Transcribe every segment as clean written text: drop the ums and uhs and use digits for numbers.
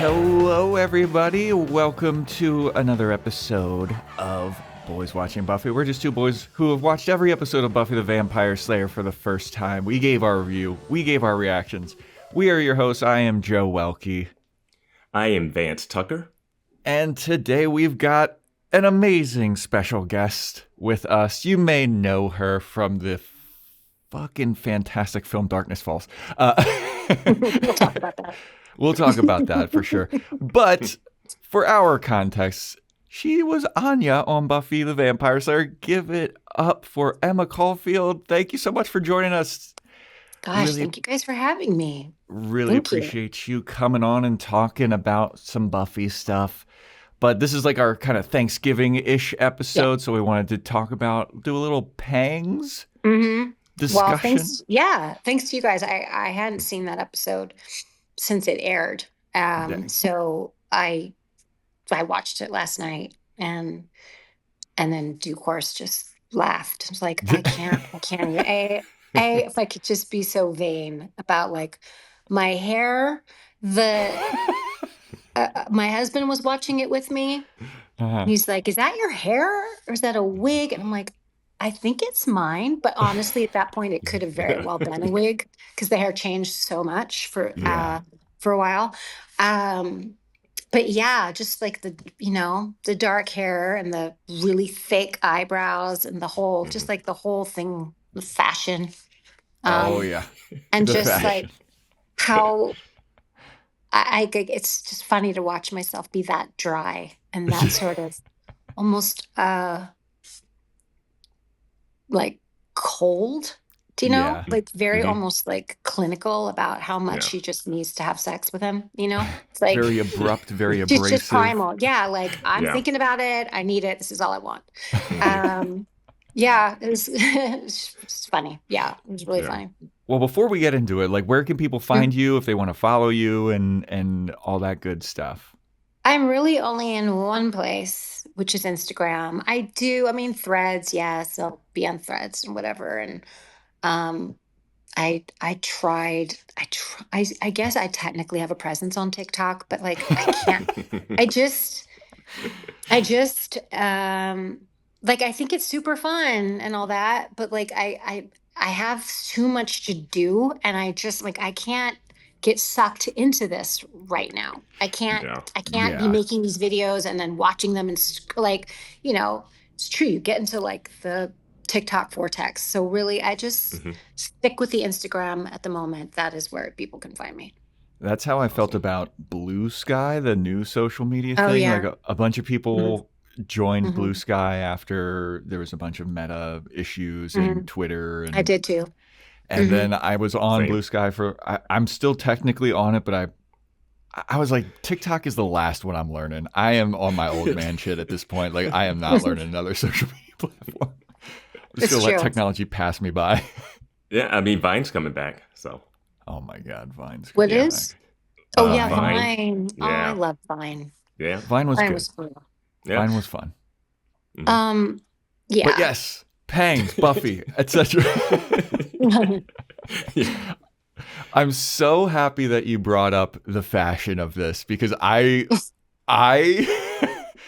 Hello, everybody. Welcome to another episode of Boys Watching Buffy. We're just two boys who have watched every episode of Buffy the Vampire Slayer for the first time. We gave our review. We gave our reactions. We are your hosts. I am Joe Welkie. I am Vance Tucker. And today we've got an amazing special guest with us. You may know her from the fucking fantastic film Darkness Falls. We'll talk about that. We'll talk about that for sure. But for our context, she was Anya on Buffy the Vampire Slayer. Give it up for Emma Caulfield. Thank you so much for joining us. Gosh, thank you guys for having me. Really appreciate you coming on and talking about some Buffy stuff. But this is like our kind of Thanksgiving-ish episode, so we wanted to do a little pangs discussion. Well, thanks to you guys. I hadn't seen that episode since it aired. So I watched it last night and then due course just laughed. I was like, I can't. If I could just be so vain about like my hair, my husband was watching it with me. He's like, is that your hair or is that a wig? And I'm like, I think it's mine. But honestly, at that point, it could have very well been a wig because the hair changed so much for a while. But yeah, just like the dark hair and the really fake eyebrows and the whole, just like the whole thing, the fashion. And just fashion. Like how it's just funny to watch myself be that dry and that sort of almost like cold. Do you know? Yeah. Like very almost like clinical about how much she just needs to have sex with him, you know? It's like very abrupt, very abrasive. Just primal. Yeah, like I'm thinking about it. I need it. This is all I want. It was funny. Yeah, it was really funny. Well, before we get into it, like where can people find you if they want to follow you and all that good stuff? I'm really only in one place, which is Instagram. Threads, yes, I'll be on Threads and whatever. And I guess I technically have a presence on TikTok, but like I can't. I just like I think it's super fun and all that, but like I have too much to do, and I just like I can't get sucked into this right now. I can't be making these videos and then watching them and like, it's true. You get into like the TikTok vortex. So really, I just stick with the Instagram at the moment. That is where people can find me. That's how I felt about Blue Sky, the new social media thing. Yeah. Like a bunch of people joined Blue Sky after there was a bunch of meta issues in Twitter. And I did too. And then I was on Blue Sky I'm still technically on it, but I was like, TikTok is the last one I'm learning. I am on my old man shit at this point. Like, I am not learning another social media platform. I'm just going to let technology pass me by. Yeah, I mean, Vine's coming back, so. Oh, my God, Vine's coming back. What is? Oh, yeah, Vine. Yeah. Oh, I love Vine. Yeah. Vine was good. Was fun. Yeah. Vine was fun. Yeah. But yes, pangs, Buffy, etc. I'm so happy that you brought up the fashion of this because I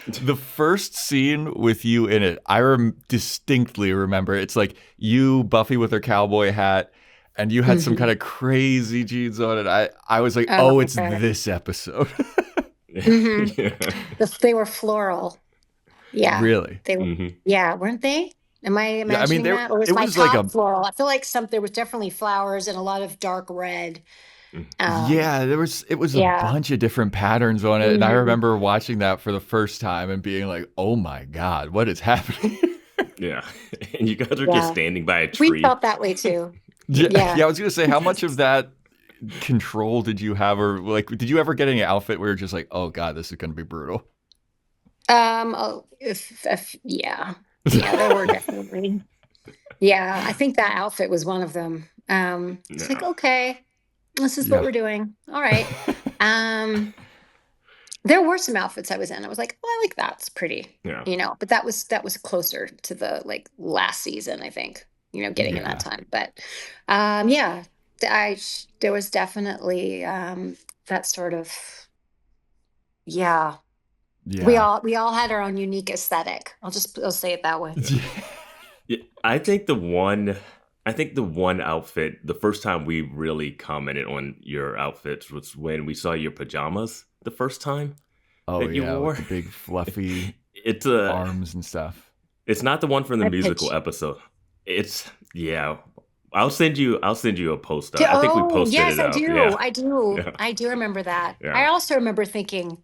the first scene with you in it, I distinctly remember. It's like you, Buffy with her cowboy hat, and you had some kind of crazy jeans on it. I was like, it's this episode. They were floral. Yeah. Really? They were, weren't they? Am I imagining that? Or was my top like floral? I feel like there was definitely flowers and a lot of dark red. It was a bunch of different patterns on it. And I remember watching that for the first time and being like, oh my God, what is happening? Yeah. And you guys are just standing by a tree. We felt that way too. Yeah, I was going to say, how much of that control did you have? Or like, did you ever get any outfit where you're just like, oh God, this is going to be brutal? Yeah, there were definitely. Yeah, I think that outfit was one of them. It's like, okay, this is what we're doing. All right. There were some outfits I was in. I was like, oh, I like that. It's pretty. Yeah. But that was closer to the like last season, I think. Getting in that time. But there was definitely that sort of Yeah. Yeah. We all had our own unique aesthetic. I'll say it that way. Yeah, I think the one outfit, the first time we really commented on your outfits was when we saw your pajamas the first time Oh that you yeah, with wore. the big fluffy It's arms and stuff. it's not the one from the My musical pitch. episode. It's yeah. I'll send you a poster. I think we Oh, posted yes, it I up. do. Yeah. I do. Yeah. I do remember that. I Yeah. also remember thinking,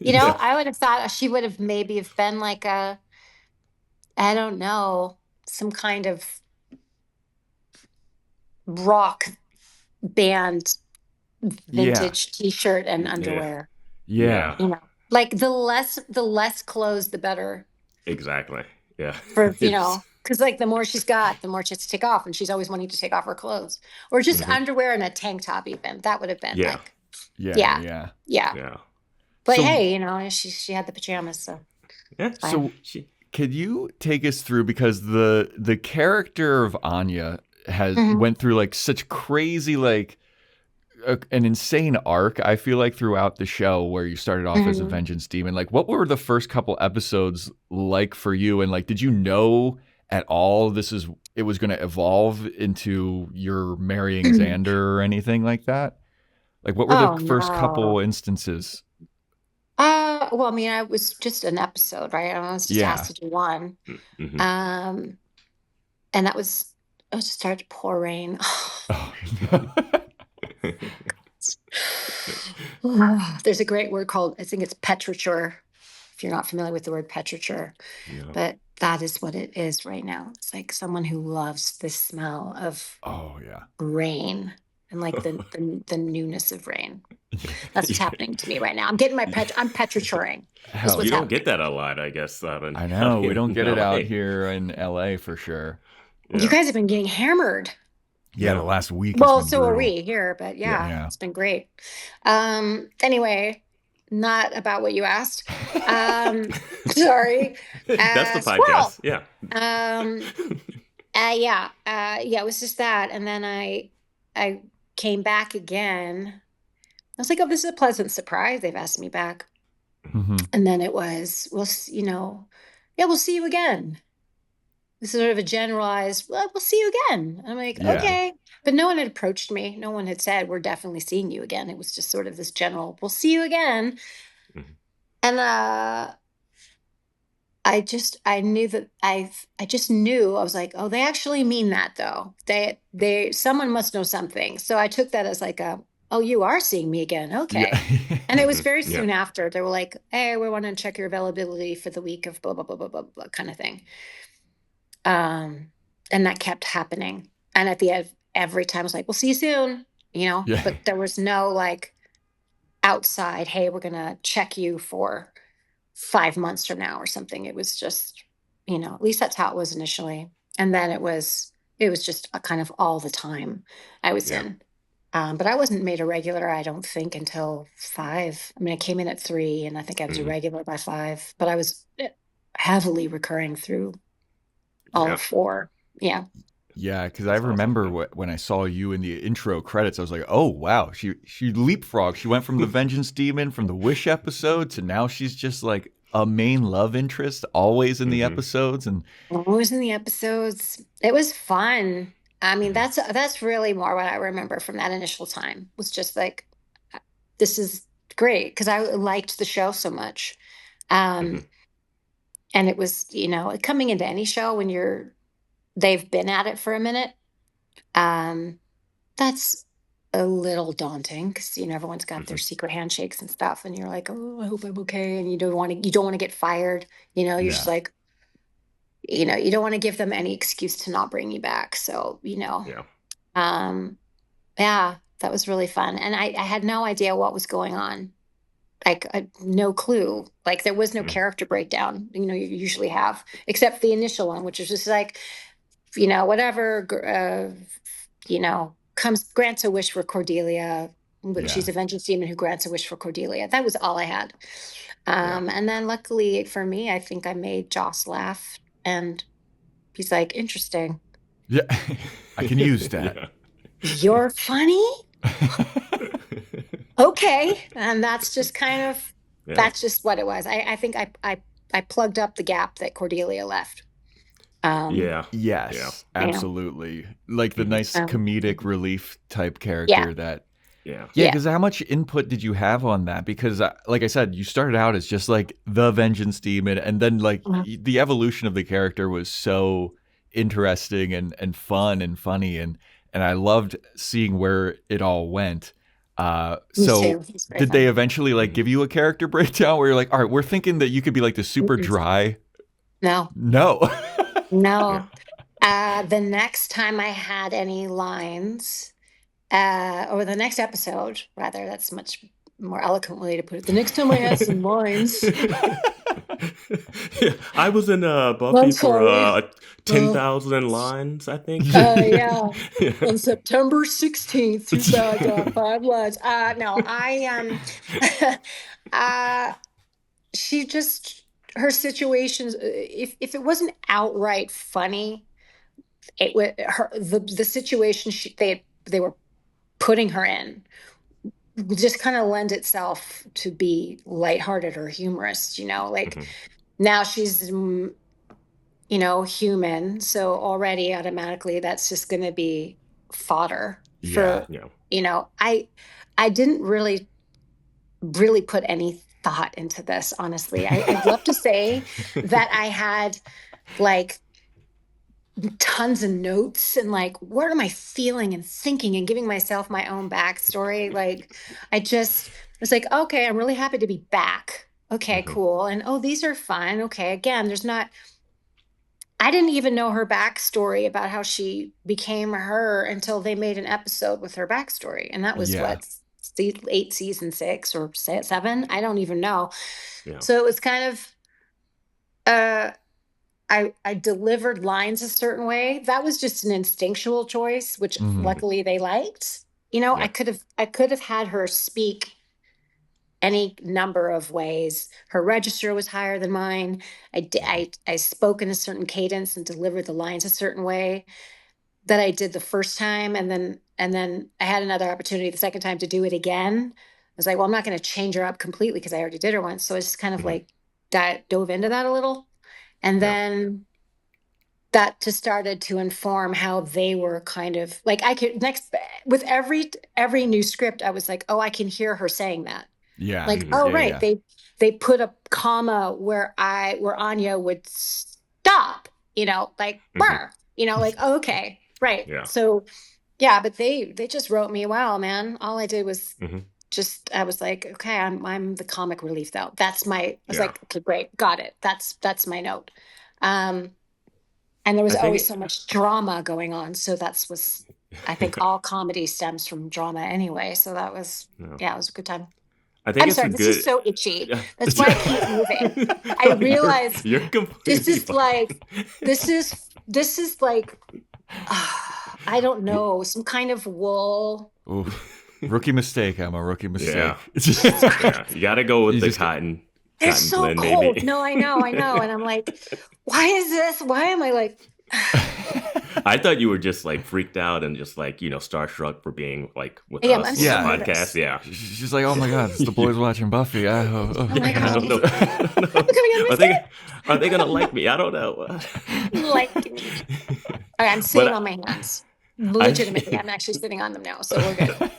Yeah. I would have thought she would have maybe have been like I don't know, some kind of rock band Yeah. vintage t-shirt and Yeah. underwear. Yeah. Yeah. Like the less clothes, the better Exactly. Yeah. for, It's because like the more she's got, the more she has to take off, and she's always wanting to take off her clothes, or just mhm. underwear and a tank top. Even that would have been Yeah. like, Yeah. yeah, Yeah. yeah. Yeah. But So hey, she had the pajamas, so Yeah. it's fine. so could you take us through, because the character of Anya has Mhm. went through like such crazy like an insane arc, I feel like, throughout the show, where you started off as a Mhm. vengeance demon. Like, what were the first couple episodes like for you? And like, did you know at all it was going to evolve into your marrying Xander or anything like that? Like, what were the Oh first couple no. instances? Well, I mean, I was just an episode, right? I was just asked Yeah. to do one. Mhm. Um, and that was it just started to pour rain. Oh. There's a great word called, I think it's petrichor, if you're not familiar with the word petrichor, Yeah. but that is what it is right now. It's like someone who loves the smell of Oh yeah. rain and like the newness of rain. That's what's happening to me right now. I'm getting I'm petrichoring. Is Hell what's You yeah. don't get happening. that a lot, I guess, I know we in don't get it out LA. here in LA for sure. You Yeah. guys have been getting hammered. Yeah, the Yeah. last week has Well, been so are brutal. we here, but Yeah. yeah, Yeah. it's been great. Anyway, not about what you asked. Sorry. That's the Squirrel. podcast. Yeah. Yeah, it was just that. And then I came back again. I was like, oh, this is a pleasant surprise. They've asked me back. Mhm. And then it was, yeah, we'll see you again. This is sort of a generalized, well, we'll see you again. I'm like, Yeah. okay. But no one had approached me. No one had said, we're definitely seeing you again. It was just sort of this general, we'll see you again. Mhm. And I just knew, I was like, oh, they actually mean that though. Someone must know something. So I took that as like oh, you are seeing me again. Okay. Yeah. And it was Mhm. very Yeah. soon after. They were like, hey, we want to check your availability for the week of blah, blah, blah, blah, blah, blah kind of thing. And that kept happening. And at the end, every time I was like, we'll see you soon, Yeah. but there was no like outside, hey, we're going to check you for 5 months from now or something. It was just, at least that's how it was initially. And then it was just a kind of all the time I was Yeah. in. But I wasn't made a regular, I don't think, until 5. I mean, I came in at 3 and I think I was a Mhm. regular by 5, but I was heavily recurring through all Yeah. of 4. Yeah. Yeah, because I That's awesome. remember when I saw you in the intro credits, I was like, "Oh wow, she leapfrogged. She went from the Vengeance Demon from the Wish episode to now she's just like a main love interest, always in the Mhm. episodes." And Always in the episodes. It was fun. I mean, Mhm. that's really more what I remember from that initial time. Was just like, this is great because I liked the show so much. Mhm. And it was, coming into any show when they've been at it for a minute. That's a little daunting because everyone's got their Mhm. secret handshakes and stuff, and you're like, oh, I hope I'm okay, and you don't want to get fired. You're just yeah, like, you don't want to give them any excuse to not bring you back. So, Yeah. yeah, that was really fun, and I had no idea what was going on. Like no clue. Like there was no Mhm. character breakdown. You usually have, except the initial one, which is just like, whatever, grants a wish for Cordelia. But yeah, she's a vengeance demon who grants a wish for Cordelia. That was all I had. Yeah. And then luckily for me, I think I made Joss laugh, and he's like, interesting. yeah. I can use that. Yeah. You're funny? okay. And that's just kind of, Yeah. that's just what it was. I think I plugged up the gap that Cordelia left. Yeah. Yes, You know, absolutely. Like the nice comedic relief type character yeah. that. Yeah. Yeah, because how much input did you have on that? Because, like I said, you started out as just like the vengeance demon, and then like the evolution of the character was so interesting and fun and funny, and I loved seeing where it all went. Me So too. It's very did they fun. eventually like give you a character breakdown where you're like, all right, we're thinking that you could be like the super dry? No. No. No. The next time I had any lines, or the next episode, rather, that's much more eloquent way to put it. The next time I had some lines. Yeah, I was in Buffy for 10,000 lines, I think. Yeah. On September 16th, you got 5 lines. No, she just, her situations, if it wasn't outright funny, it was the situation they were putting her in just kind of lend itself to be lighthearted or humorous, like now she's human, so already automatically that's just going to be fodder for I didn't really put any thought into this, honestly. I'd love to say that I had like tons of notes and like, what am I feeling and thinking and giving myself my own backstory. Like I was like, okay, I'm really happy to be back. Okay, cool. And these are fun. Okay, again, I didn't even know her backstory about how she became her until they made an episode with her backstory. And that was what, 8 season 6 or 7? I don't even know. Yeah. So it was kind of, I delivered lines a certain way. That was just an instinctual choice, which luckily they liked. I could have had her speak any number of ways. Her register was higher than mine. I spoke in a certain cadence and delivered the lines a certain way that I did the first time, and then I had another opportunity the second time to do it again. I was like, well, I'm not going to change her up completely because I already did her once. So I just kind of like dove into that a little. And then that just started to inform how they were kind of like, I could with every new script, I was like, oh, I can hear her saying that. Yeah. Like, right. Yeah. They put a comma where Anya would stop, like, burr, like, oh, okay. Right. Yeah. So yeah, but they just wrote me well, man. All I did was I was like, okay, I'm the comic relief though. I was like, okay, great, got it. That's my note. And there was always so much drama going on. So I think all comedy stems from drama anyway. So that was, it was a good time. I'm sorry, this is so itchy. That's why I keep moving. I realize this is like, I don't know, some kind of wool. Ooh. Rookie mistake, Emma. Rookie mistake. Yeah. You got to go with the cotton. It's so blend, cold. Maybe. No, I know. And I'm like, why is this? Why am I like... I thought you were just like freaked out and just like, starstruck for being like with us on the podcast. Yeah. She's like, oh my God, it's the boys watching Buffy. Oh my God. I don't know. Are they going to like me? I don't know. Like me. All right, I'm sitting on my hands. Legitimately, I'm actually sitting on them now, so we're good.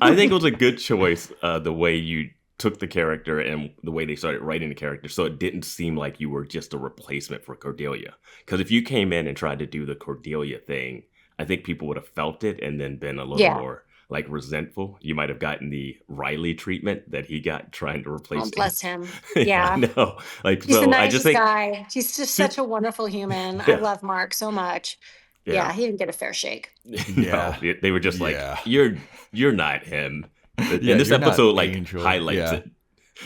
I think it was a good choice, the way you took the character and the way they started writing the character, so it didn't seem like you were just a replacement for Cordelia. Because if you came in and tried to do the Cordelia thing, I think people would have felt it and then been a little more like resentful. You might have gotten the Riley treatment that he got trying to replace. Oh, bless him. Yeah, no, like he's so. the nicest I just think guy. He's just such a wonderful human. I love Mark so much. Yeah, he didn't get a fair shake. No, they were just like, you're not him. And this episode highlights it.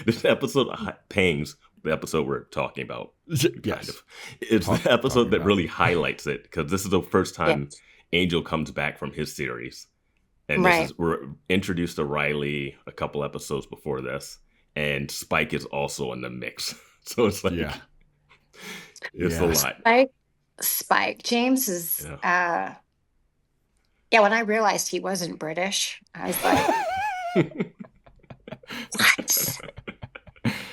This episode Pangs, the episode we're talking about, kind of. It's the episode that really highlights it, because this is the first time Angel comes back from his series. And we're introduced to Riley a couple episodes before this, and Spike is also in the mix. So it's like, it's a lot. Spike. James is, when I realized he wasn't British, I was like, What?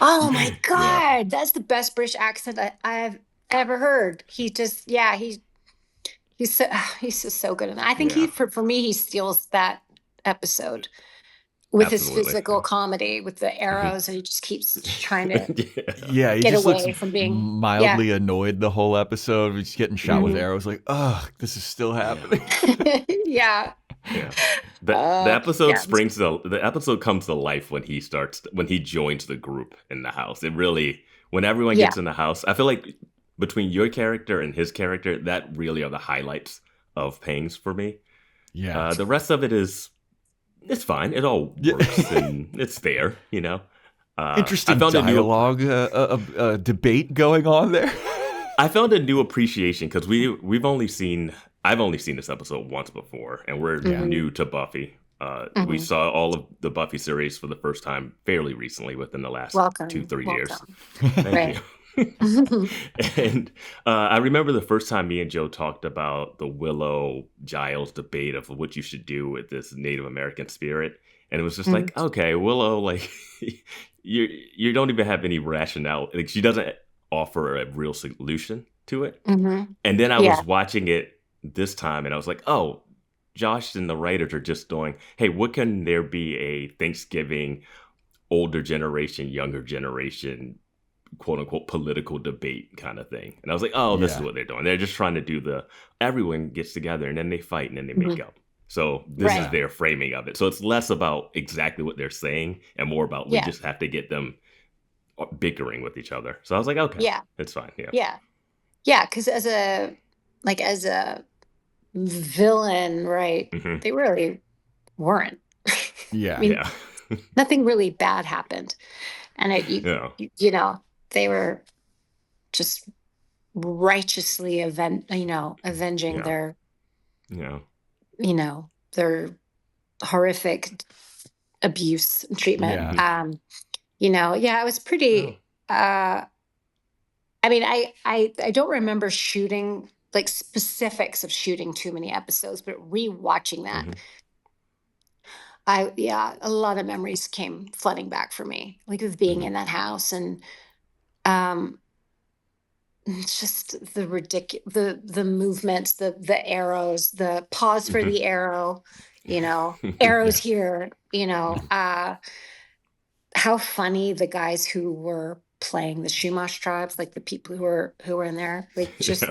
Oh my God. That's the best British accent I've ever heard. He's just so good. And I think for me, he steals that episode with his physical comedy, with the arrows, and he just keeps trying to he get just away looks from being mildly annoyed the whole episode. He's getting shot with arrows, like, oh, this is still happening. Yeah. The episode the episode comes to life when he joins the group in the house. It really, when everyone gets in the house, I feel like between your character and his character, that really are the highlights of Pangs for me. Yeah. The rest of it it's fine. It all works and it's there, Interesting dialogue, debate going on there. I found a new appreciation because I've only seen this episode once before, and we're new to Buffy. We saw all of the Buffy series for the first time fairly recently, within the last 2-3 years. Thank you. And I remember the first time me and Joe talked about the Willow Giles debate of what you should do with this Native American spirit, and it was just like, okay, Willow, like you don't even have any rationale. Like, she doesn't offer a real solution to it. And then I was watching it this time, and I was like, oh, Josh and the writers are just doing, hey, what can there be a Thanksgiving older generation, younger generation, quote unquote political debate kind of thing. And I was like, oh, this is what they're doing. They're just trying to do everyone gets together and then they fight and then they make up. So this is their framing of it. So it's less about exactly what they're saying and more about we just have to get them bickering with each other. So I was like, okay, it's fine. Yeah. Because as a villain, right? They really weren't. Yeah. I mean, nothing really bad happened. And they were just righteously avenging their, their horrific abuse and treatment. It was pretty. I mean, I don't remember shooting like specifics of shooting too many episodes, but rewatching that. A lot of memories came flooding back for me, like of being in that house, and it's just the the movements, the arrows, the pause for the arrow, arrows here, how funny the guys who were playing the Chumash tribes, like the people who were in there, like just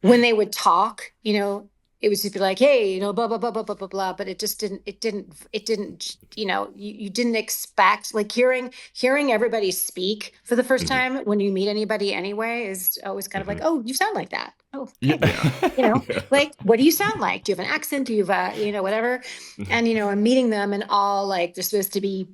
when they would talk, it was just be like, hey, blah, blah, blah, blah, blah, blah, blah. But it didn't, you didn't expect, like hearing everybody speak for the first time when you meet anybody anyway is always kind of like, oh, you sound like that. Oh, okay. Like, what do you sound like? Do you have an accent? Do you have a, whatever? And, I'm meeting them and all like, they're supposed to be,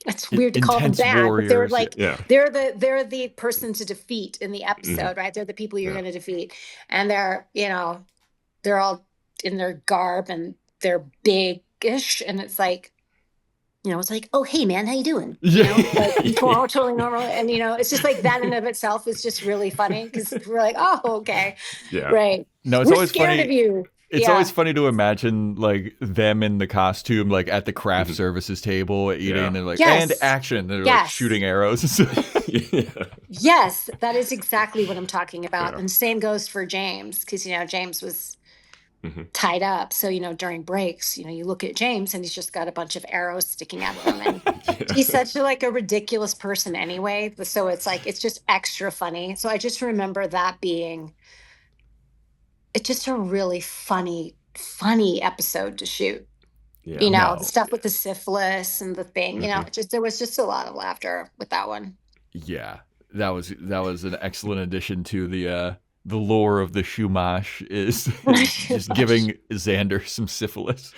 it's weird to call them bad, but they're like they're the person to defeat in the episode, right? They're the people you're going to defeat, and they're they're all in their garb and they're big-ish, and it's like it's like, oh hey man, how you doing? Like all totally normal, and it's just like that in of itself is just really funny because we're like, oh okay, right? No, it's we're always scared funny. Of you. It's always funny to imagine like them in the costume, like at the craft services table eating and like, and action. They're like shooting arrows. Yes, that is exactly what I'm talking about. And same goes for James, because, James was tied up. So, during breaks, you look at James and he's just got a bunch of arrows sticking out of him. And he's such a ridiculous person anyway. So it's like, it's just extra funny. So I just remember that being it's just a really funny episode to shoot. The stuff with the syphilis and the thing, there was just a lot of laughter with that one. Yeah, that was an excellent addition to the lore of the Chumash is just giving Xander some syphilis.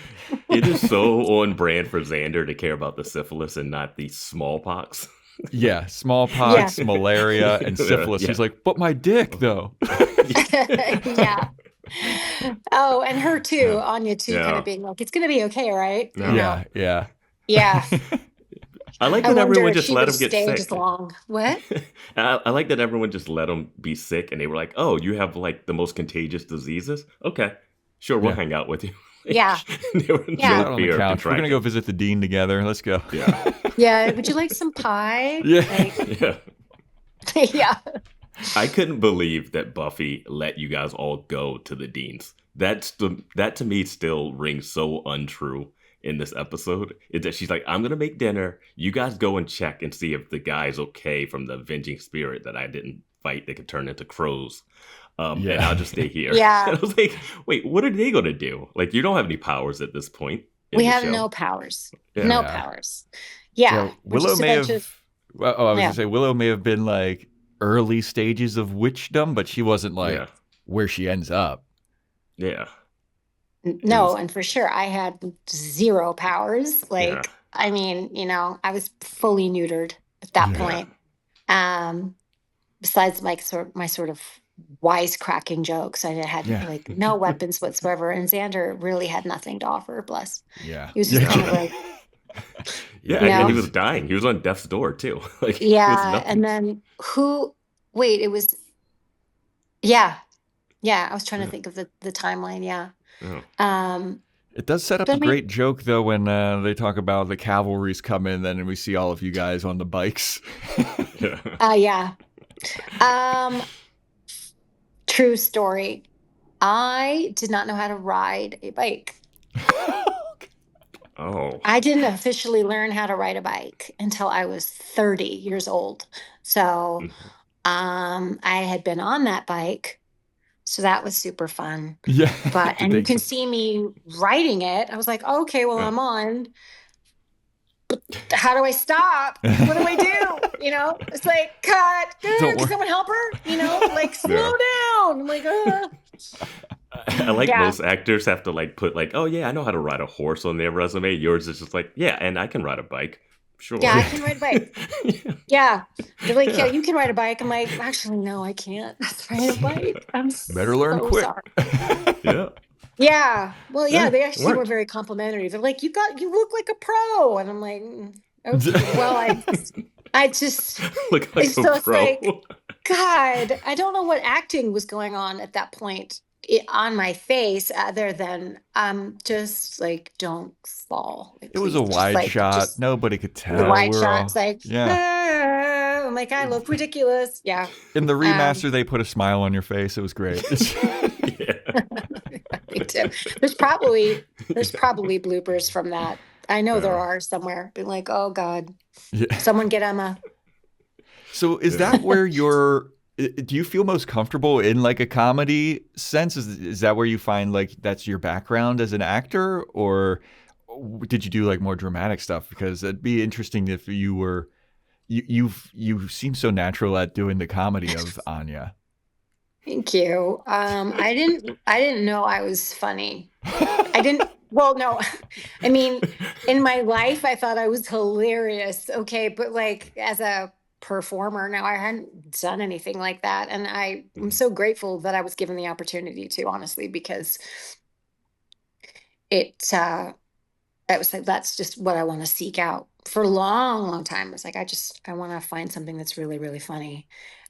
It is so on brand for Xander to care about the syphilis and not the smallpox. Yeah, smallpox, malaria, and syphilis. He's like, but my dick, though. Yeah. Oh, and her too, Anya too, kind of being like, it's going to be okay, right? Yeah. I like that everyone just let him get sick. As long. What? I like that everyone just let him be sick, and they were like, "Oh, you have like the most contagious diseases? Okay, sure, we'll hang out with you." Yeah. They were Yeah. on the couch. We're gonna go visit the dean together. Let's go. Yeah. Yeah. Would you like some pie? Yeah. Yeah. Yeah. I couldn't believe that Buffy let you guys all go to the deans. That to me still rings so untrue in this episode. Is that she's like, I'm gonna make dinner. You guys go and check and see if the guy's okay from the avenging spirit that I didn't fight that could turn into crows. And I'll just stay here. Yeah. I was like, wait, what are they gonna do? Like, you don't have any powers at this point. We have no powers. Yeah. No powers. Yeah. So Willow may have. Well, I was gonna say Willow may have been like early stages of witchdom, but she wasn't like where she ends up. Yeah. No, and for sure, I had 0 powers. Like, I mean, I was fully neutered at that point. Besides my sort of wisecracking jokes, I had like no weapons whatsoever, and Xander really had nothing to offer. Bless. Yeah, he was just kind of like. And he was dying. He was on death's door too. Like, and then who? Wait, it was. Yeah. I was trying to think of the timeline. Yeah. Oh. It does set up a great joke though when they talk about the cavalry's coming, then we see all of you guys on the bikes. Yeah. True story. I did not know how to ride a bike. Oh. I didn't officially learn how to ride a bike until I was 30 years old. So, I had been on that bike. So that was super fun. Yeah. And you can see me riding it. I was like, okay, well, I'm on. But how do I stop? What do I do? It's like, cut. Can someone help her? Like, slow down. I'm like, I like most actors have to like put like, oh yeah, I know how to ride a horse on their resume. Yours is just like, yeah, and I can ride a bike. Sure. Yeah, I can ride a bike. Yeah. They're like, yeah, you can ride a bike. I'm like, actually, no, I can't ride a bike. I'm better learn quick. Sorry. Yeah. Yeah. Well, yeah, they actually were very complimentary. They're like, you look like a pro. And I'm like, okay, well, I just look like a pro. Like, God, I don't know what acting was going on at that point on my face other than just like, don't fall. Like, it was a wide shot. Nobody could tell. The wide shot's like, I'm like, I look ridiculous. Yeah. In the remaster, they put a smile on your face. It was great. Me too. There's probably bloopers from that. I know there are somewhere. Being like, oh God, someone get Emma. So is that where do you feel most comfortable in like a comedy sense? Is that where you find like that's your background as an actor, or did you do like more dramatic stuff? Because it'd be interesting if you were, you seem so natural at doing the comedy of Anya. Thank you. I didn't know I was funny. Well, no, I mean, in my life, I thought I was hilarious. Okay. But like as a performer, now I hadn't done anything like that. And I'm so grateful that I was given the opportunity to, honestly, because it was like, that's just what I want to seek out for a long, long time. It's like, I want to find something that's really, really funny.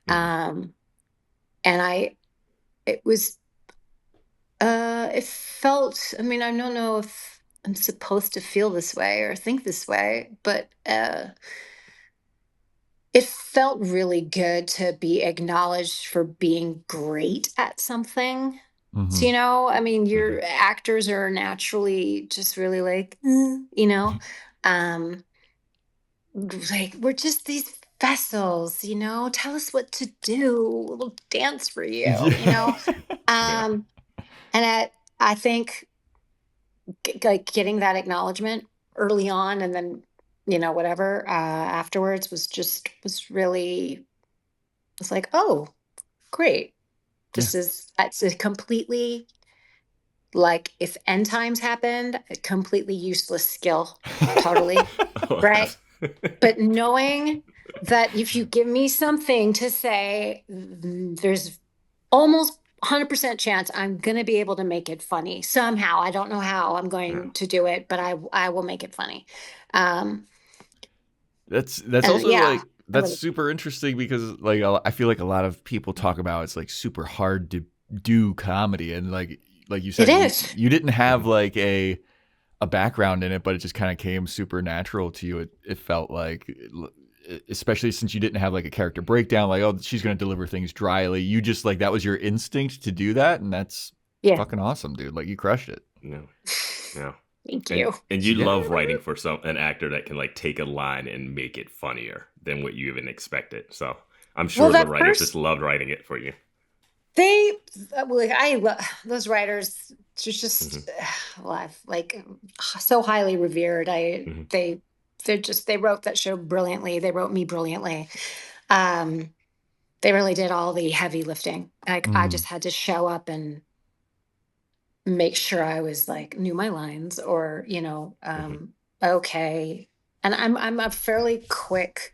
And it felt, I mean, I don't know if I'm supposed to feel this way or think this way, but it felt really good to be acknowledged for being great at something. So, I mean, your actors are naturally just really like, like, we're just these vessels, tell us what to do. We'll dance for you, And I think like getting that acknowledgement early on and then, whatever, afterwards was really, it's like, oh, great. It's a completely, like, if end times happened, a completely useless skill. Totally. Right. But knowing that if you give me something to say, there's almost 100% chance I'm going to be able to make it funny somehow. I don't know how I'm going to do it, but I will make it funny. That's also like, that's super interesting because like I feel like a lot of people talk about it's like super hard to do comedy, and like like you said, you didn't have like a background in it, but it just kind of came super natural to you. It felt like, especially since you didn't have like a character breakdown, like, oh, she's going to deliver things dryly. You just like, that was your instinct to do that. And that's fucking awesome, dude. Like, you crushed it. Yeah. Thank you. And you love writing for an actor that can like take a line and make it funnier than what you even expected. So I'm sure the writers just loved writing it for you. I love those writers. Just like so highly revered. They wrote that show brilliantly. They wrote me brilliantly. They really did all the heavy lifting. Like I just had to show up and make sure I was like knew my lines, or okay. And I'm a fairly quick.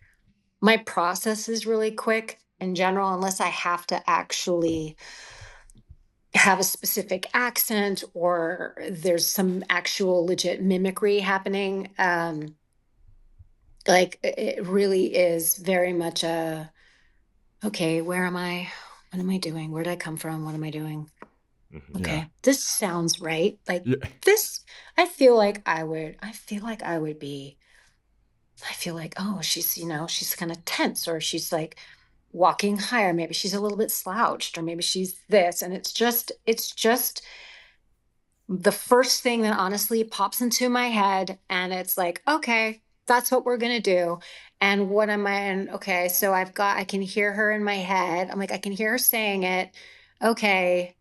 My process is really quick in general, unless I have to actually have a specific accent or there's some actual legit mimicry happening. Like it really is very much okay, where am I? What am I doing? Where did I come from? What am I doing? Okay, this sounds right. Like this, I feel like I would be, oh, she's, she's kind of tense, or she's like walking higher. Maybe she's a little bit slouched, or maybe she's this. And it's just the first thing that honestly pops into my head. And it's like, okay, that's what we're going to do. And what am I? And okay, so I can hear her in my head. I'm like, I can hear her saying it. Okay.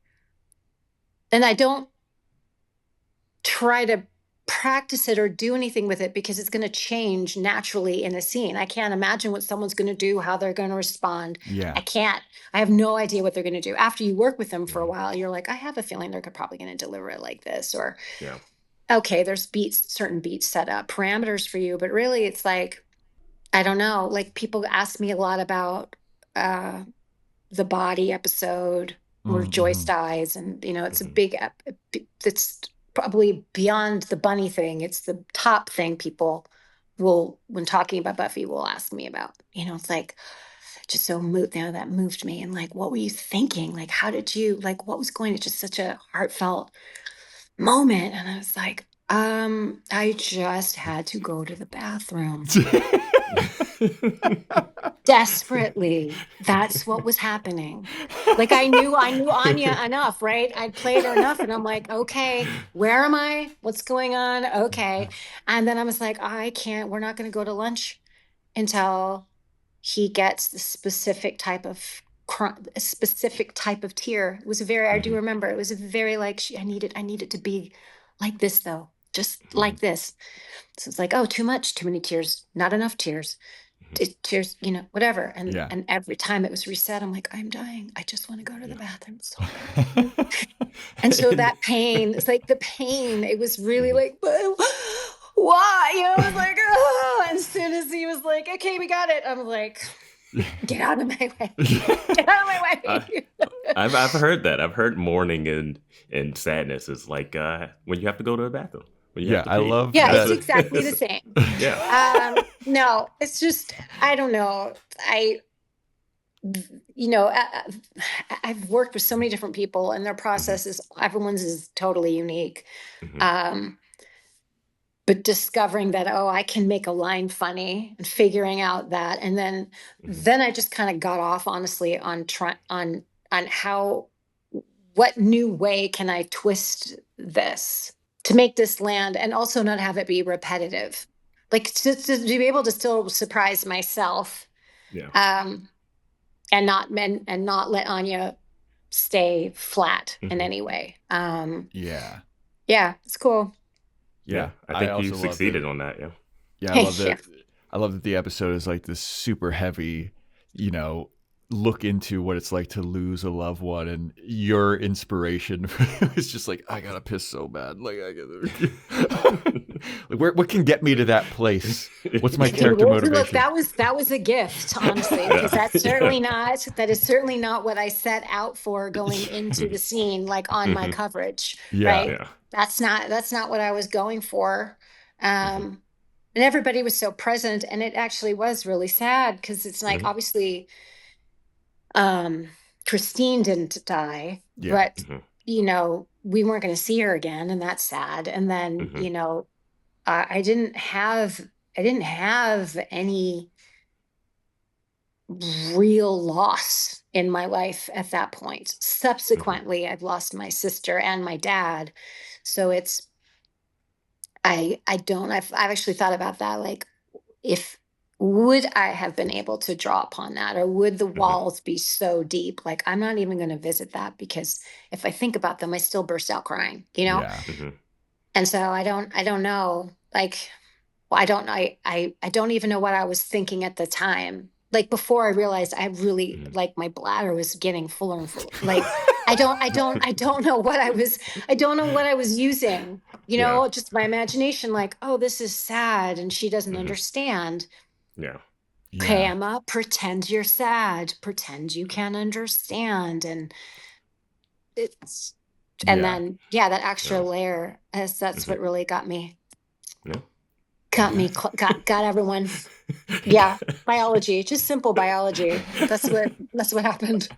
And I don't try to practice it or do anything with it, because it's going to change naturally in a scene. I can't imagine what someone's going to do, how they're going to respond. Yeah. I have no idea what they're going to do. After you work with them for a while, you're like, I have a feeling they're probably going to deliver it like this, or, okay, there's certain beats set up, parameters for you. But really it's like, I don't know, like people ask me a lot about the body episode where Joyce dies. And, it's a big, it's probably beyond the bunny thing. It's the top thing people will, when talking about Buffy, will ask me about. It's like, just so that moved me. And like, what were you thinking? Like, how did you, like, what was going to, just such a heartfelt moment. And I was like, I just had to go to the bathroom. Desperately. That's what was happening. Like I knew Anya enough, right? I'd played her enough, and I'm like, okay, where am I? What's going on? Okay. And then I was like, we're not going to go to lunch until he gets the specific type of tear. It was I do remember, it was a very like, I needed to be like this though, just like this. So it's like, oh, too many tears, not enough tears. Tears, whatever. And every time it was reset, I'm like, I'm dying. I just want to go to the bathroom. So and so that pain, it's like the pain, it was really like, why? I was like, oh, and as soon as he was like, okay, we got it, I'm like, get out of my way. Get out of my way. I've heard that. I've heard mourning and sadness is like when you have to go to the bathroom. I love that. It's exactly the same. No, it's just, I don't know. I've worked with so many different people, and their processes, everyone's is totally unique. But discovering that, I can make a line funny, and figuring out that, and then I just kind of got off, honestly, on what new way can I twist this to make this land, and also not have it be repetitive, like to be able to still surprise myself, and not let Anya stay flat in any way. It's cool. Yeah, I think you succeeded on that. Yeah, I love that. I love that the episode is like this super heavy, look into what it's like to lose a loved one, and your inspiration is just like, I gotta piss so bad. Like, like what can get me to that place? What's my character motivation? Look, that was a gift, honestly, because that is certainly not what I set out for going into the scene, like on my coverage. Right? Yeah. That's not what I was going for. And everybody was so present, and it actually was really sad, because it's like, obviously, Christine didn't die, but we weren't going to see her again, and that's sad. And then, I didn't have any real loss in my life at that point. Subsequently, I've lost my sister and my dad. So I've actually thought about that. Like, would I have been able to draw upon that, or would the walls be so deep? Like, I'm not even going to visit that, because if I think about them, I still burst out crying, Yeah. And so I don't know. Like, well, I don't even know what I was thinking at the time. Like, before I realized I really like my bladder was getting fuller and fuller. Like, I don't know what I was using, just my imagination. Like, oh, this is sad, and she doesn't understand. Yeah. Okay, Emma, pretend you're sad. Pretend you can't understand. And then that extra layer, that's what really got me. Yeah. Got me, got everyone. Yeah, biology, just simple biology. That's what happened.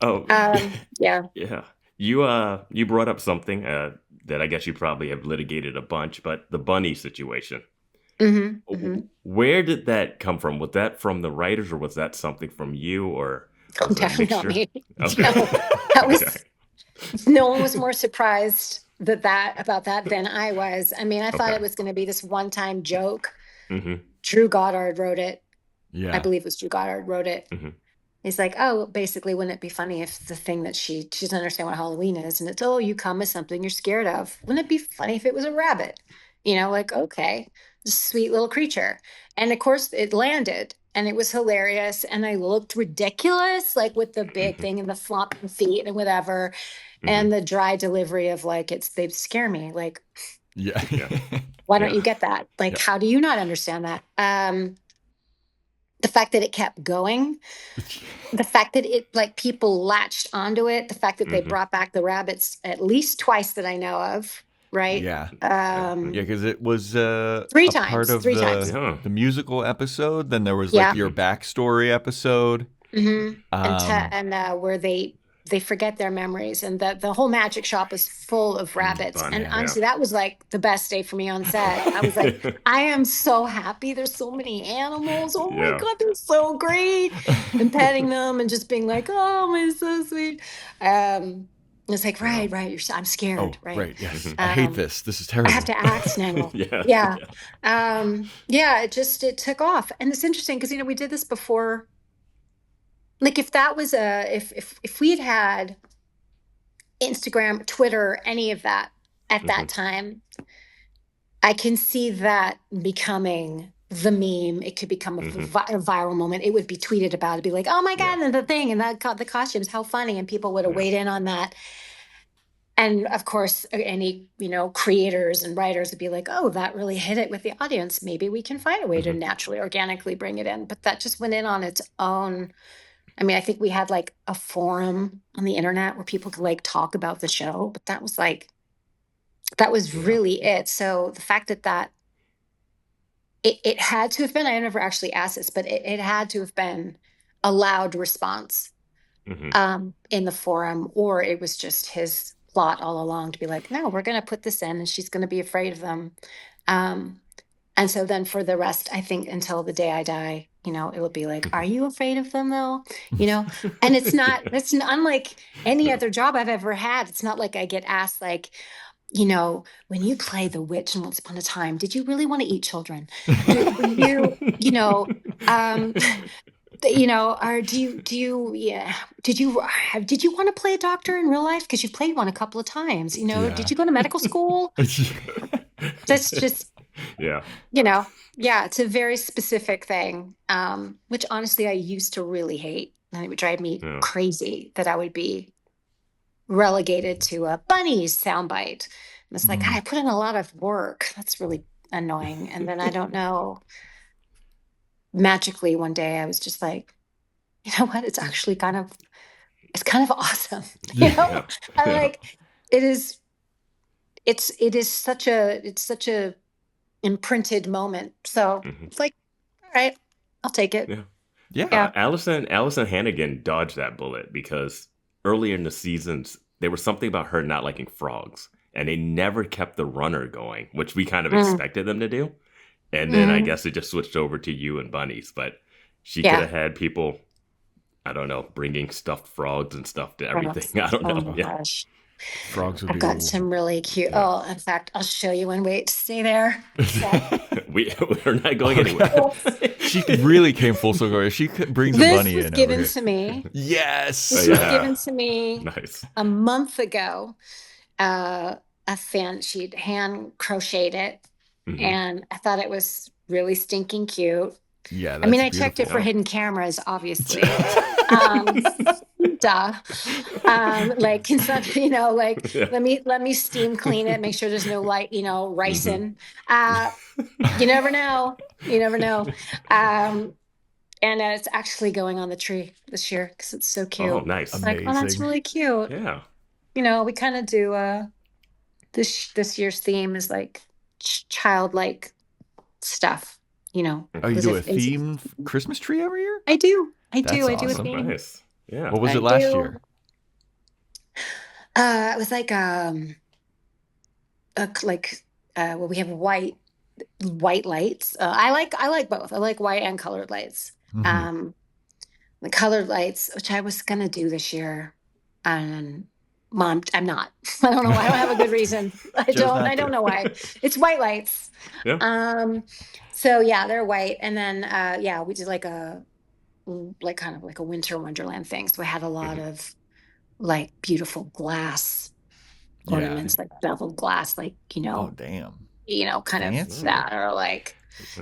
Oh, yeah. Yeah. You brought up something that I guess you probably have litigated a bunch, but the bunny situation. Where did that come from? Was that from the writers, or was that something from you, or definitely not me? Okay. No, that was no one was more surprised about that than I was. I mean, I thought it was going to be this one-time joke. Drew Goddard wrote it. Yeah, I believe it was Drew Goddard wrote it. He's like, oh, basically, wouldn't it be funny if the thing that she doesn't understand what Halloween is, and it's, oh, you come as something you're scared of. Wouldn't it be funny if it was a rabbit? Like, okay, sweet little creature. And of course, it landed, and it was hilarious, and I looked ridiculous, like with the big thing and the flopping feet and whatever, and the dry delivery of like, they scare me. Like, why don't you get that? Like, how do you not understand that? The fact that it kept going, the fact that it, like, people latched onto it, the fact that they brought back the rabbits at least twice that I know of, right? Yeah. Because it was three times, part of the musical episode. Then there was like your backstory episode. And where they forget their memories, and the whole magic shop was full of rabbits. And honestly, that was like the best day for me on set. I was like, I am so happy. There's so many animals. Oh my God, they're so great. And petting them and just being like, oh, my, so sweet. It's like, right. I'm scared. Oh, right. Yes. I hate this. This is terrible. I have to act now. It took off. And it's interesting because, we did this before. Like, if that was if we had Instagram, Twitter, any of that at that time, I can see that becoming the meme. It could become a viral moment. It would be tweeted about. It'd be like, oh my God, and the thing, and the costumes, how funny. And people would have weighed in on that. And of course, any, creators and writers would be like, oh, that really hit it with the audience. Maybe we can find a way to naturally, organically bring it in. But that just went in on its own. I mean, I think we had like a forum on the internet where people could like talk about the show, but that was really it. So the fact that it had to have been, I never actually asked this, but it had to have been a loud response in the forum, or it was just his plot all along to be like, no, we're going to put this in and she's going to be afraid of them. And so then for the rest, I think until the day I die, it will be like, are you afraid of them though? And it's unlike any other job I've ever had. It's not like I get asked like, when you play the witch in Once Upon a Time, did you really want to eat children? Or did you want to play a doctor in real life? Because you've played one a couple of times, did you go to medical school? That's just, it's a very specific thing, which honestly I used to really hate. And it would drive me crazy that I would be relegated to a bunnies soundbite. And it's like, God, I put in a lot of work. That's really annoying. And then I don't know. Magically, one day I was just like, you know what? It's actually kind of awesome. I like it is. It's such a imprinted moment. So it's like, all right, I'll take it. Allison Hannigan dodged that bullet because earlier in the seasons there was something about her not liking frogs, and they never kept the runner going, which we kind of expected them to do. And then I guess it just switched over to you and bunnies, but she could have had people, I don't know, bringing stuffed frogs and stuff to everything. I don't know. Oh my gosh. Frogs would I've got some really cute. Oh, in fact, I'll show you one. Wait, stay there. We're not going anywhere. She really came full circle. She brings a bunny in. This was given to me. Yes. This was given to me Nice. a month ago. A fan, she'd hand crocheted it. And I thought it was really stinking cute. Yeah, I mean, I checked it for hidden cameras, obviously. Duh. Like, you know, like let me steam clean it, make sure there's no light, you know, ricin. You never know. You never know. And it's actually going on the tree this year because it's so cute. Oh, nice. Like, oh, that's really cute. Yeah. You know, we kind of do this year's theme is like childlike stuff, you know. Oh, you do a themed Christmas tree every year? I do. I do Awesome. a theme. Nice. Yeah. What was it last year? It was like well, we have white lights. I like both. I like white and colored lights. The colored lights, which I was gonna do this year, and Mom, I'm not. I don't know why. I don't have a good reason. I don't know why. It's white lights. Yeah. So yeah, they're white, and then we did like kind of like a winter wonderland thing. So I had a lot of like beautiful glass ornaments, like beveled glass, like, you know. Oh damn. You know, kind Fancy. of that, or like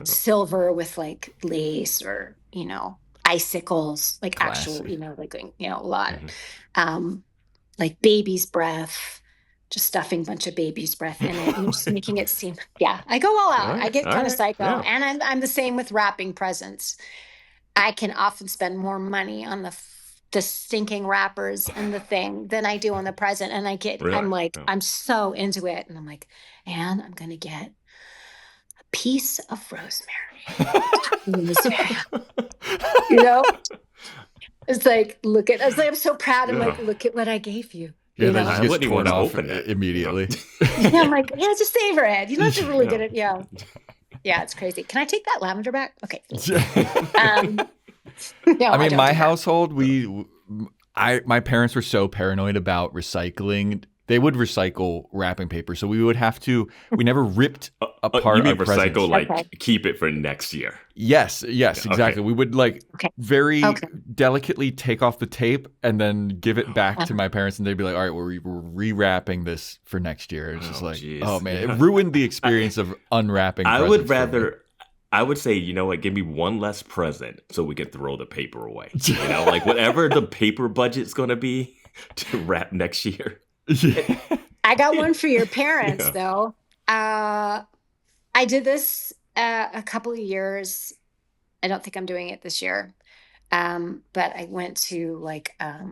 silver with like lace, or, you know, icicles, like actual, you know, like, you know, a lot. Like baby's breath, just stuffing a bunch of baby's breath in it and just making it seem, I go all out. I get kind of psycho. And I'm the same with wrapping presents. I can often spend more money on the stinking wrappers and the thing than I do on the present. And I'm so into it. And I'm like, and I'm going to get a piece of rosemary. You know? It's like, I'm so proud. I'm like, look at what I gave you. Yeah, you that know? just gets torn off immediately. I'm like, just savor it. You don't have to really get it. Yeah, it's crazy. Can I take that lavender back? Okay. I mean, my household, my parents were so paranoid about recycling. They would recycle wrapping paper, so we never ripped apart. You mean our recycle, like keep it for next year? Yes, exactly. We would very delicately take off the tape and then give it back to my parents, and they'd be like, "All right, we're rewrapping this for next year." It's just like, geez. Oh man, it ruined the experience of unwrapping. I would say, you know what, give me one less present so we can throw the paper away. You know, like whatever the paper budget's going to be to wrap next year. I got one for your parents, though. I did this a couple of years. I don't think I'm doing it this year. But I went to like, I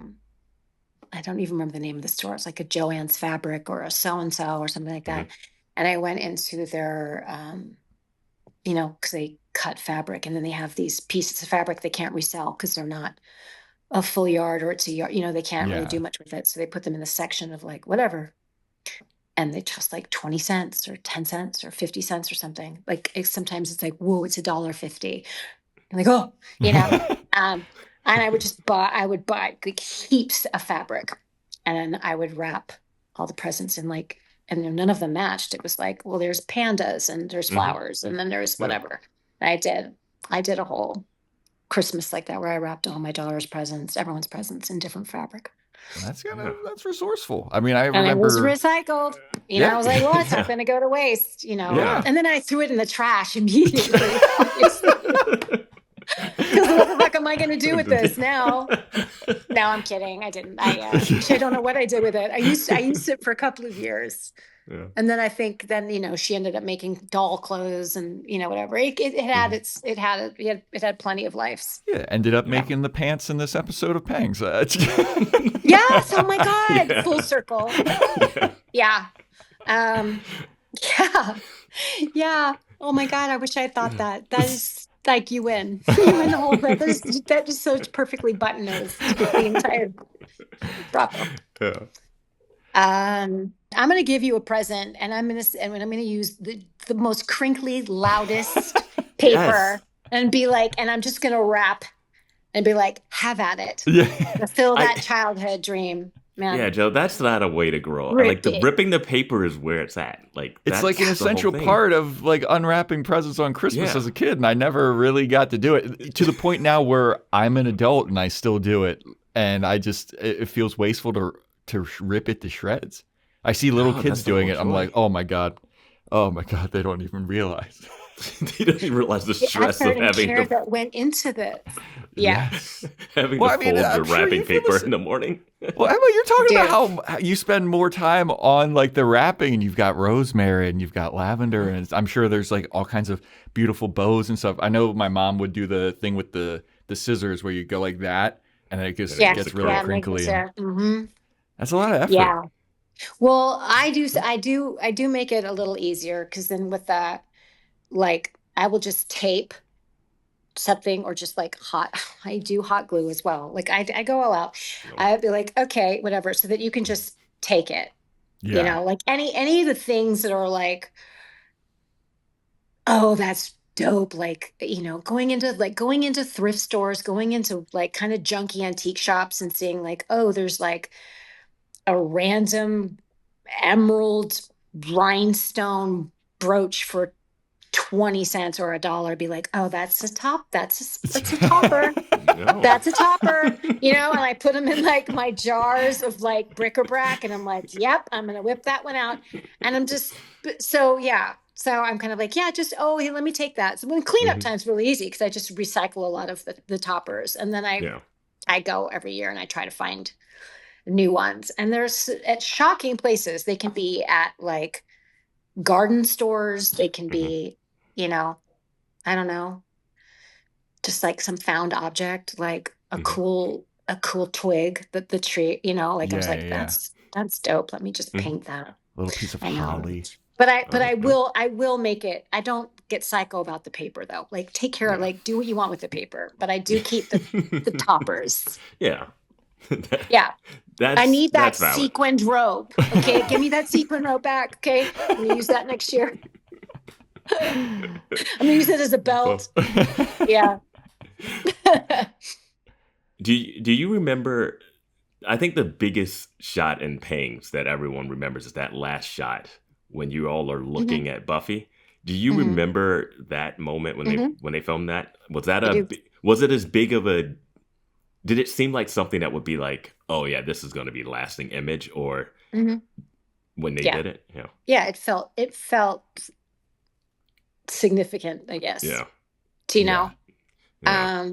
don't even remember the name of the store. It's like a Joann's Fabric or a so-and-so or something like that. And I went into their, you know, because they cut fabric, and then they have these pieces of fabric they can't resell because they're not a full yard, or it's a yard, you know, they can't really do much with it. So they put them in the section of like whatever. And they just like 20 cents or 10 cents or 50 cents or something. Like sometimes it's like, whoa, it's $1.50. I'm like, oh, you know. And I would buy like heaps of fabric, and then I would wrap all the presents in like, and none of them matched. It was like, well, there's pandas and there's flowers, and then there's whatever. And I did a whole Christmas like that where I wrapped all my daughter's presents, everyone's presents in different fabric. That's resourcul. I mean, I remember. And it was recycled. You know, I was like, well, it's not going to go to waste, you know. Yeah. And then I threw it in the trash immediately. Because what the fuck am I going to do with this now? No, I'm kidding. I didn't. I don't know what I did with it. I used it for a couple of years. Yeah. And then I think you know, she ended up making doll clothes and, you know, whatever. It had plenty of lives. Yeah, ended up making the pants in this episode of Pangs. Yes, oh my God. Yeah. Full circle. Yeah. Yeah. Oh my God, I wish I had thought that. That is like you win. You win the whole thing. That just so perfectly button-nosed with the entire bravo. Yeah. I'm going to give you a present, and I'm going to use the most crinkly, loudest paper, and be like, and I'm just going to wrap and be like, have at it. Yeah. Fulfill that childhood dream. Man. Yeah, Joe, that's not a way to grow. Like ripping the paper is where it's at. Like it's like an essential part of like unwrapping presents on Christmas as a kid, and I never really got to do it to the point now where I'm an adult and I still do it, and it feels wasteful to rip it to shreds. I see little kids doing it. I'm like, oh my god, they don't even realize. They don't even realize the stress of having that went into this. Yeah. Yes. Having to fold your wrapping paper in the morning. Well, Emma, you're talking about how you spend more time on like the wrapping, and you've got rosemary and you've got lavender, and I'm sure there's like all kinds of beautiful bows and stuff. I know my mom would do the thing with the scissors where you go like that, and it gets really crinkly. That's a lot of effort. Yeah. Well, I do make it a little easier, because then with that, like, I will just tape something, or just like I do hot glue as well. Like I go all out. I'd be like, okay, whatever, so that you can just take it. Yeah. You know, like any of the things that are like, oh, that's dope. Like, you know, going into thrift stores, going into like kind of junky antique shops and seeing like, oh, there's like a random emerald rhinestone brooch for 20 cents or $1. Be like, oh, that's a topper. No. That's a topper, you know. And I put them in like my jars of like bric-a-brac, and I'm like, yep, I'm gonna whip that one out. And I'm just so I'm kind of like, hey, let me take that. So when cleanup time's really easy, because I just recycle a lot of the toppers, and then I go every year and I try to find new ones. And there's at shocking places. They can be at like garden stores. They can be, you know, I don't know, just like some found object, like a cool twig that the tree, you know, like I was like, that's dope. Let me just paint that. A little piece of holly. But I will make it. I don't get psycho about the paper though. Like, take care of, like, do what you want with the paper, but I do keep the toppers. Yeah. I need that sequined robe. Okay, give me that sequined robe back. Okay, I'm gonna use that next year. I'm gonna use it as a belt. Yeah. Do you remember? I think the biggest shot in Pangs that everyone remembers is that last shot when you all are looking at Buffy. Do you remember that moment when they filmed that? Was that was it as big of a? Did it seem like something that would be like, oh yeah, this is going to be a lasting image, or when they did it? Yeah. Yeah, it felt significant, I guess. Yeah. Do you know? Yeah.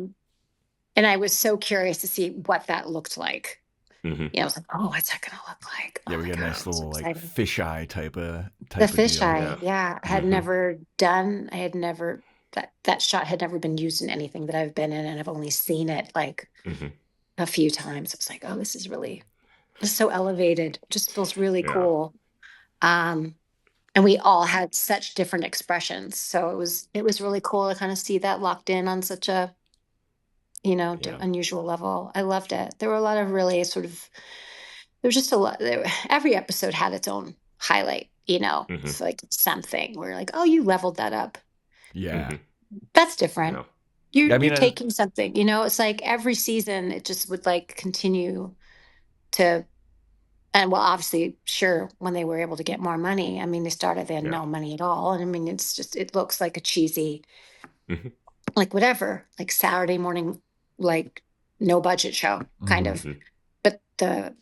And I was so curious to see what that looked like. You know, I was like, oh, what's that going to look like? Yeah, we got a nice little like fisheye type of fisheye. Yeah. I had never done. I had never. That shot had never been used in anything that I've been in, and I've only seen it like a few times. I was like, oh, this is so elevated. It just feels really cool. And we all had such different expressions. So it was really cool to kind of see that locked in on such a, you know, unusual level. I loved it. There were a lot of really there was just a lot. Every episode had its own highlight, you know. It's like something where like, oh, you leveled that up. Yeah. That's different. You're taking something, you know. It's like every season it just would like continue to, and well, obviously, sure, when they were able to get more money. I mean, they had no money at all. And I mean, it looks like a cheesy, like whatever, like Saturday morning, like no budget show kind of. But the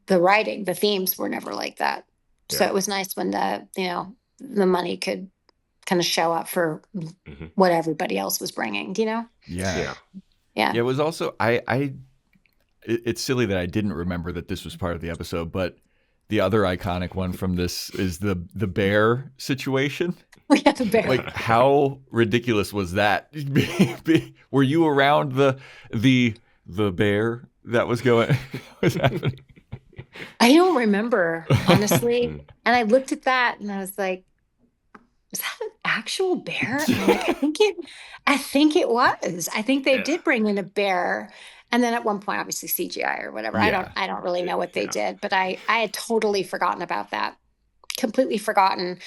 writing, the themes were never like that. So it was nice when the money could kind of show up for what everybody else was bringing, you know? Yeah. It was also, it's silly that I didn't remember that this was part of the episode, but the other iconic one from this is the bear situation. Yeah, the bear. Like, how ridiculous was that? Were you around the bear that was happening? I don't remember, honestly. And I looked at that and I was like, was that an actual bear? And I'm like, I think it was. I think they did bring in a bear. And then at one point, obviously CGI or whatever. I don't really know what they did, but I had totally forgotten about that. Completely forgotten.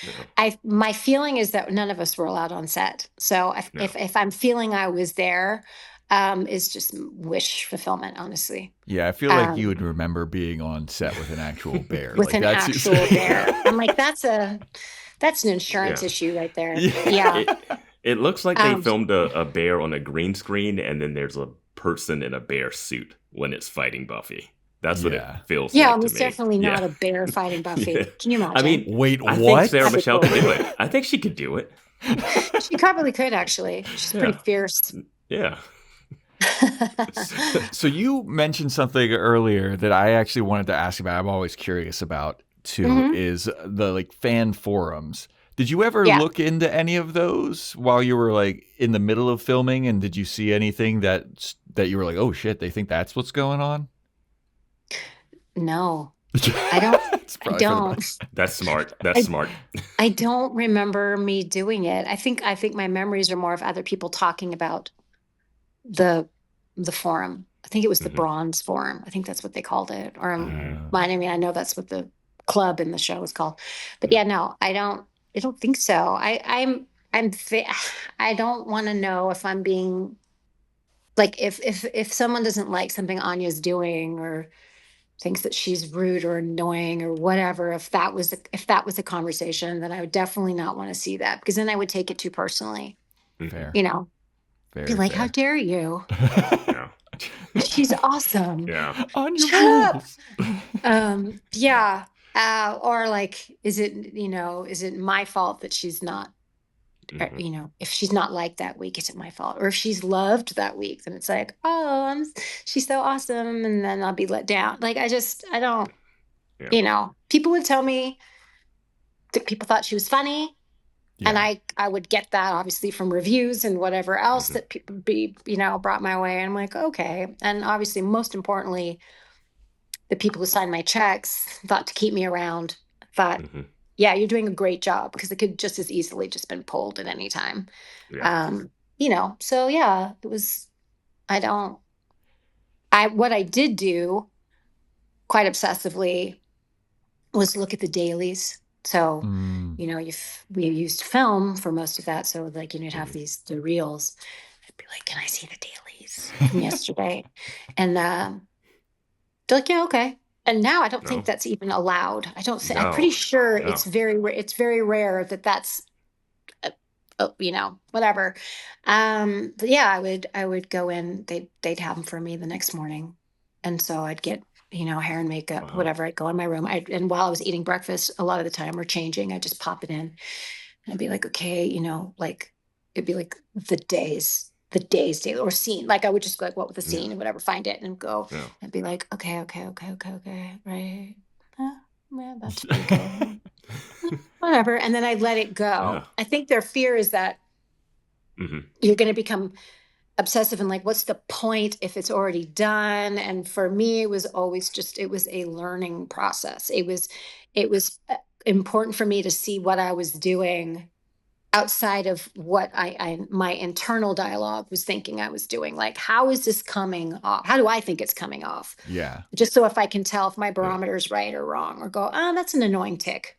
My feeling is that none of us were allowed on set. So if I'm feeling I was there, is just wish fulfillment, honestly. Yeah, I feel like you would remember being on set with an actual bear. With an actual bear. I'm like, that's an insurance issue right there. Yeah. It looks like they filmed a bear on a green screen, and then there's a person in a bear suit when it's fighting Buffy. That's what it feels like. Yeah, it's definitely not a bear fighting Buffy. Can you imagine? I mean, wait, what? I think Sarah Michelle could do it. I think she could do it. She probably could, actually. She's pretty fierce. Yeah. So you mentioned something earlier that I actually wanted to ask about. I'm always curious about too, is the fan forums. Did you ever look into any of those while you were in the middle of filming? And did you see anything that you were like, oh shit, they think that's what's going on? No, I don't. I don't. That's smart. That's smart. I don't remember me doing it. I think my memories are more of other people talking about the forum. I think it was the Bronze Forum. I think that's what they called it. Or I know that's what the club in the show was called. But no, I don't think so. I don't want to know if I'm being if someone doesn't like something Anya's doing or thinks that she's rude or annoying or whatever. If that was a conversation, then I would definitely not want to see that, because then I would take it too personally. Fair. Very be like, fair. How dare you? She's awesome. Yeah. On your Shut up. Yeah. Or is it my fault that she's not, if she's not liked that week, is it my fault? Or if she's loved that week, then it's like, oh, she's so awesome. And then I'll be let down. I don't, people would tell me that people thought she was funny. Yeah. And I would get that obviously from reviews and whatever else that people brought my way. And I'm like, okay. And obviously, most importantly, the people who signed my checks thought to keep me around, thought, yeah, you're doing a great job, because it could just as easily just been pulled at any time. Yeah. So yeah, it was, what I did do quite obsessively was look at the dailies. So, we used film for most of that. So you'd have the reels. I'd be like, can I see the dailies from yesterday? And they're like, yeah, okay. And now I don't think that's even allowed. I'm pretty sure it's very rare that that's, whatever. But yeah, I would go in, they'd have them for me the next morning. And so I'd get, hair and makeup, whatever. I'd go in my room. And while I was eating breakfast, a lot of the time or changing, I'd just pop it in and I'd be like, okay, it'd be like the days daily or scene. I would just go what with the scene and whatever, find it and go and be like, okay. Right. Yeah, that's pretty good. Whatever. And then I let it go. Yeah. I think their fear is that you're going to become obsessive and what's the point if it's already done? And for me, it was always it was a learning process. It was important for me to see what I was doing outside of what my internal dialogue was thinking I was doing. How is this coming off? How do I think it's coming off? Yeah. Just so if I can tell if my barometer is right or wrong, or go, that's an annoying tick.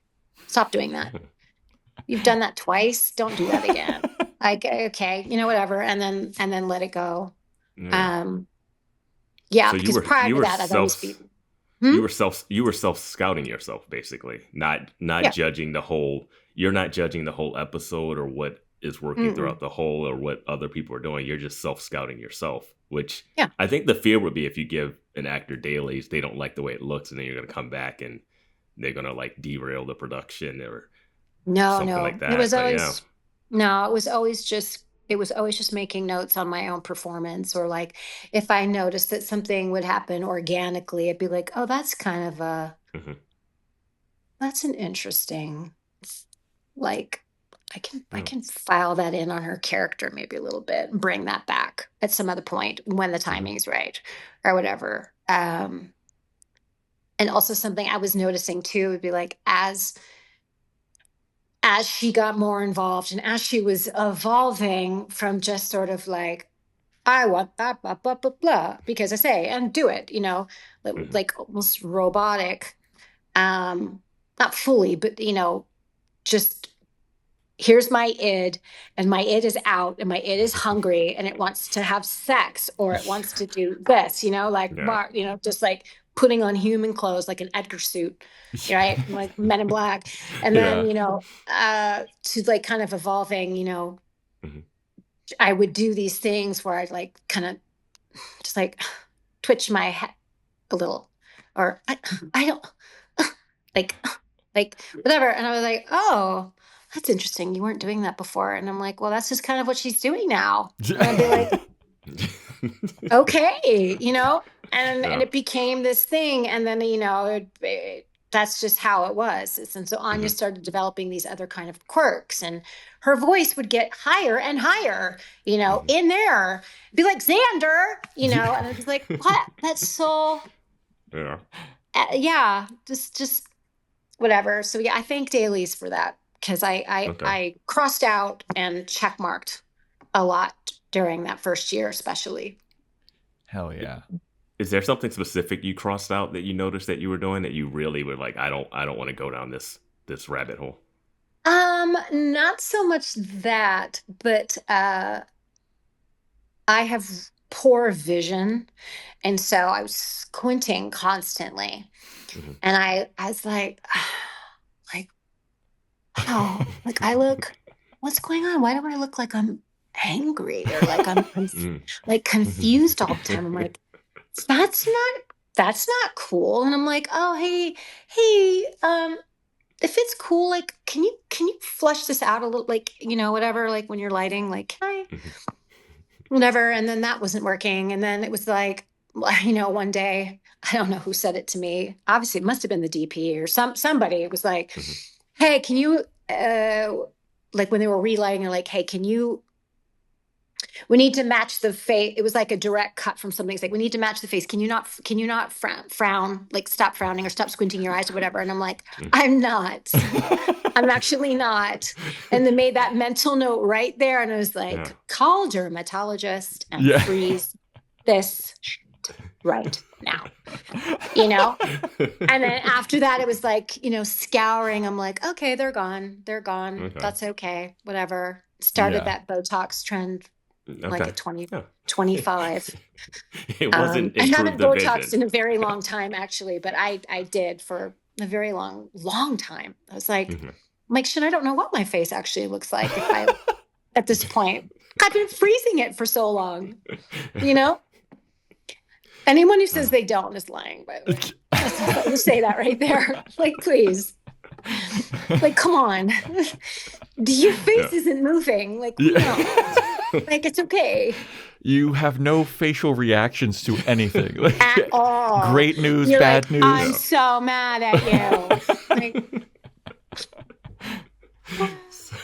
Stop doing that. You've done that twice. Don't do that again. Okay, whatever. And then let it go. Yeah. So because prior to that, I've always been. You were self scouting yourself, basically, not judging the whole. You're not judging the whole episode or what is working throughout the whole or what other people are doing. You're just self scouting yourself, which I think the fear would be if you give an actor dailies, they don't like the way it looks, and then you're going to come back and they're going to derail the production or something like that. It was always it was always just making notes on my own performance, or if I noticed that something would happen organically, I'd be like, oh, that's kind of that's an interesting, I can file that in on her character maybe a little bit and bring that back at some other point when the timing's right or whatever. And also something I was noticing too would be as she got more involved and as she was evolving from just sort of I want that, blah, blah, blah, blah, because I say, and do it, like almost robotic. Not fully, but, just here's my id, and my id is out, and my id is hungry, and it wants to have sex, or it wants to do this, just like putting on human clothes, like an Edgar suit, right? Like Men in Black. And then, to like kind of evolving, Mhm. I would do these things where I'd like kind of just like twitch my head a little, or I don't like whatever. And I was like, oh, that's interesting. You weren't doing that before. And I'm like, well, that's just kind of what she's doing now. And I'd be like, okay, and it became this thing. And then, that's just how it was. And so Anya started developing these other kind of quirks, and her voice would get higher and higher, in there, be like Xander, and I was like, what? That's so, just whatever. So yeah, I thank dailies for that, because I crossed out and checkmarked a lot during that first year, especially. Hell yeah. Is there something specific you crossed out that you noticed that you were doing that you really were like, I don't want to go down this rabbit hole? Not so much that, but I have poor vision, and so I was squinting constantly, and I was like, oh, like I look, what's going on? Why do I look like I'm angry, or like I'm like confused all the time? I'm like, that's not cool. And I'm like, oh, hey, if it's cool, like, can you flush this out a little, like, whatever, like when you're lighting, like, can I, whatever. And then that wasn't working. And then it was like, one day, I don't know who said it to me. Obviously it must've been the DP or somebody. It was like, hey, can you, like when they were relighting, they're like, hey, we need to match the face. It was like a direct cut from something. It's like, we need to match the face. Can you not frown, like stop frowning or stop squinting your eyes or whatever? And I'm like, I'm not. I'm actually not. And they made that mental note right there. And I was like, call dermatologist and freeze this right now, And then after that, it was like, scouring. I'm like, okay, they're gone. Okay. That's okay. Whatever. Started that Botox trend. Like at 25. It wasn't. I haven't Botoxed in a very long time, actually, but I did for a very long time. I was like, shit, I don't know what my face actually looks like if I, at this point. I've been freezing it for so long, Anyone who says they don't is lying, by the way. I'll just say that right there. Like, please. Like, come on. Your face isn't moving. Like, no. Like, it's okay. You have no facial reactions to anything. Like, at all. Great news, You're bad news. I'm so mad at you. Like,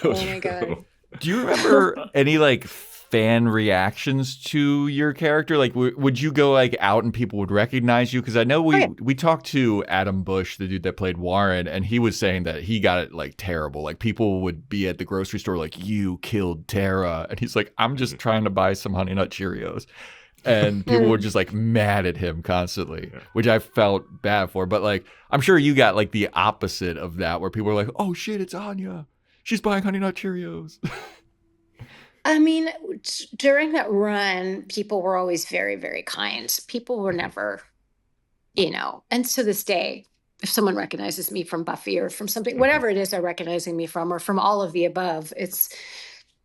oh my God. Do you remember any like fan reactions to your character? Like, would you go like out and people would recognize you? Because I know we talked to Adam Bush, the dude that played Warren, and he was saying that he got it like terrible. Like people would be at the grocery store like, you killed Tara, and he's like, I'm just trying to buy some Honey Nut Cheerios. And people were just like mad at him constantly, which I felt bad for. But like, I'm sure you got like the opposite of that, where people were like, oh shit, it's Anya. She's buying Honey Nut Cheerios. I mean, during that run, people were always very, very kind. People were never, and to this day, if someone recognizes me from Buffy or from something, whatever it is they're recognizing me from, or from all of the above, it's,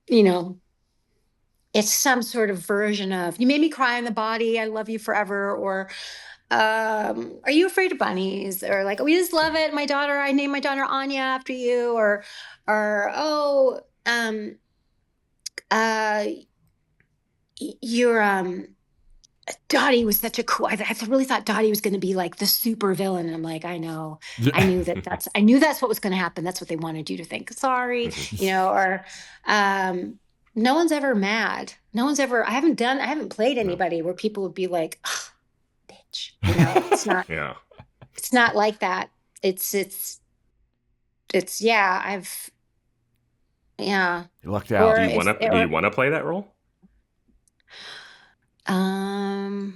it's some sort of version of, you made me cry in the body, I love you forever, or are you afraid of bunnies? Or like, we just love it. I named my daughter Anya after you, or oh, your Dottie was such a cool. I really thought Dottie was going to be like the super villain, and I'm like, I know, I knew that's what was going to happen. That's what they wanted you to think. Sorry, or no one's ever mad. No one's ever. I haven't played anybody where people would be like, oh, bitch. It's not. It's not like that. It's. Yeah. You lucked out. Do you want to play that role? Hmm.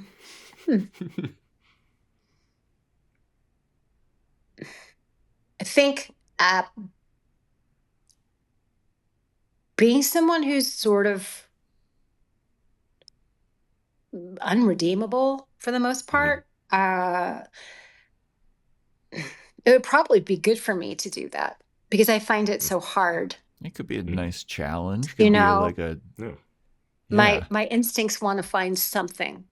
I think being someone who's sort of unredeemable for the most part, it would probably be good for me to do that because I find it so hard. It could be a nice challenge. You could know, be like a my instincts want to find something.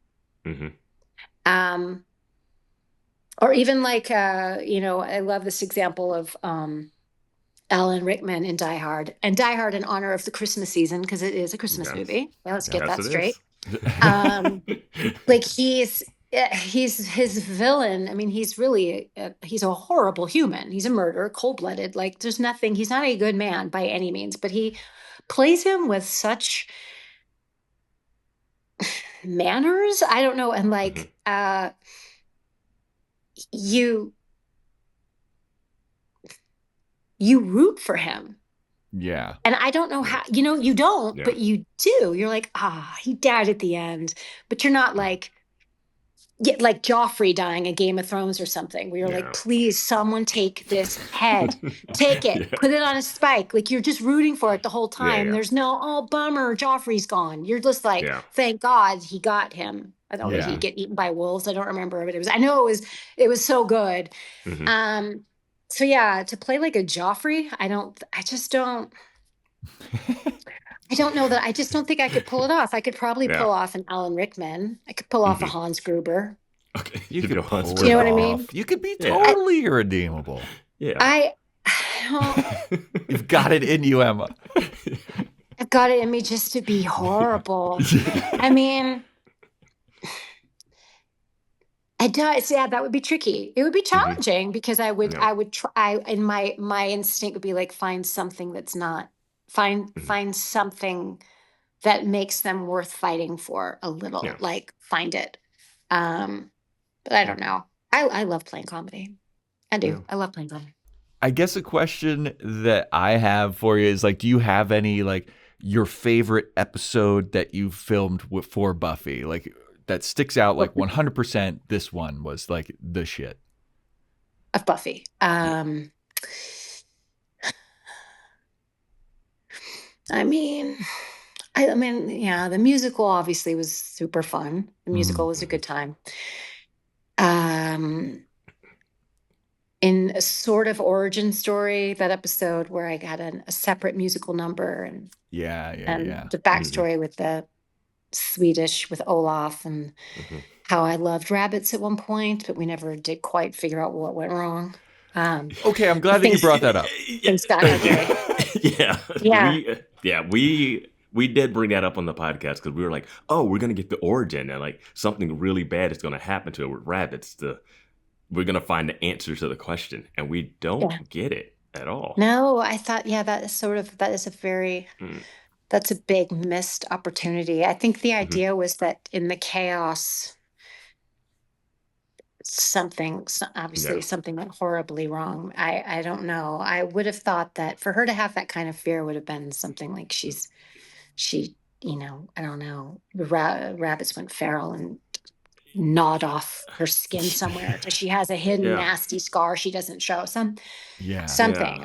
Or even like I love this example of Alan Rickman in Die Hard, and Die Hard in honor of the Christmas season because it is a Christmas movie. Well, let's get that straight. Like he's his villain. I mean, he's really he's a horrible human. He's a murderer, cold-blooded. Like there's nothing. He's not a good man by any means, but he plays him with such manners. I don't know, and like you root for him. Yeah. And I don't know how, you don't, but you do. You're like, he died at the end. But you're not like Joffrey dying in Game of Thrones or something, where you're like, please, someone take this head. Take it. Put it on a spike. Like, you're just rooting for it the whole time. There's no, oh, bummer, Joffrey's gone. You're just like, thank God he got him. I don't know if he'd get eaten by wolves. I don't remember, but I know it was so good. So yeah, to play like a Joffrey, I just don't know that. I just don't think I could pull it off. I could probably pull off an Alan Rickman. I could pull off a Hans Gruber. Okay, you could Hans Gruber. You know what I mean? You could be totally irredeemable. Yeah. You've got it in you, Emma. I've got it in me just to be horrible. I mean, that would be tricky. It would be challenging because I would try, and my instinct would be like, find something that's not, find something that makes them worth fighting for a little, like find it. But I don't know. I love playing comedy. I do. I love playing comedy. I guess a question that I have for you is like, do you have any, like, your favorite episode that you filmed for Buffy? Like, that sticks out, like 100%, this one was like the shit. Of Buffy. I mean, the musical obviously was super fun. The musical was a good time. In a sort of origin story, that episode where I got a separate musical number and the backstory with the Swedish with Olaf and how I loved rabbits at one point, but we never did quite figure out what went wrong. Okay, I'm glad that you brought that up. We did bring that up on the podcast because we were like, oh, we're gonna get the origin and like something really bad is gonna happen to it with rabbits. We're gonna find the answer to the question, and we don't get it at all. No, I thought that's a big missed opportunity. I think the idea was that in the chaos, something went horribly wrong. I don't know. I would have thought that for her to have that kind of fear would have been something like she, I don't know, the rabbits went feral and gnawed off her skin somewhere. So she has a hidden nasty scar she doesn't show. Something.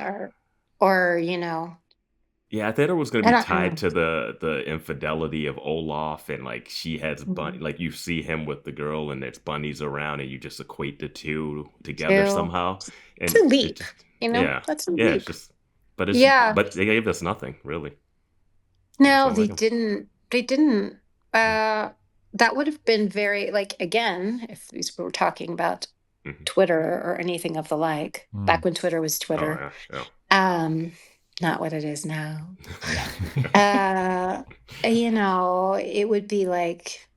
Or Yeah, I thought it was going to be tied to the infidelity of Olaf, and like she has like you see him with the girl, and there's bunnies around, and you just equate the two together somehow. And it's a leap, That's a leap. It's just, but they gave us nothing really. No, they didn't. They didn't. That would have been very again if we were talking about Twitter or anything of the like. Back when Twitter was Twitter. Not what it is now. It would be like,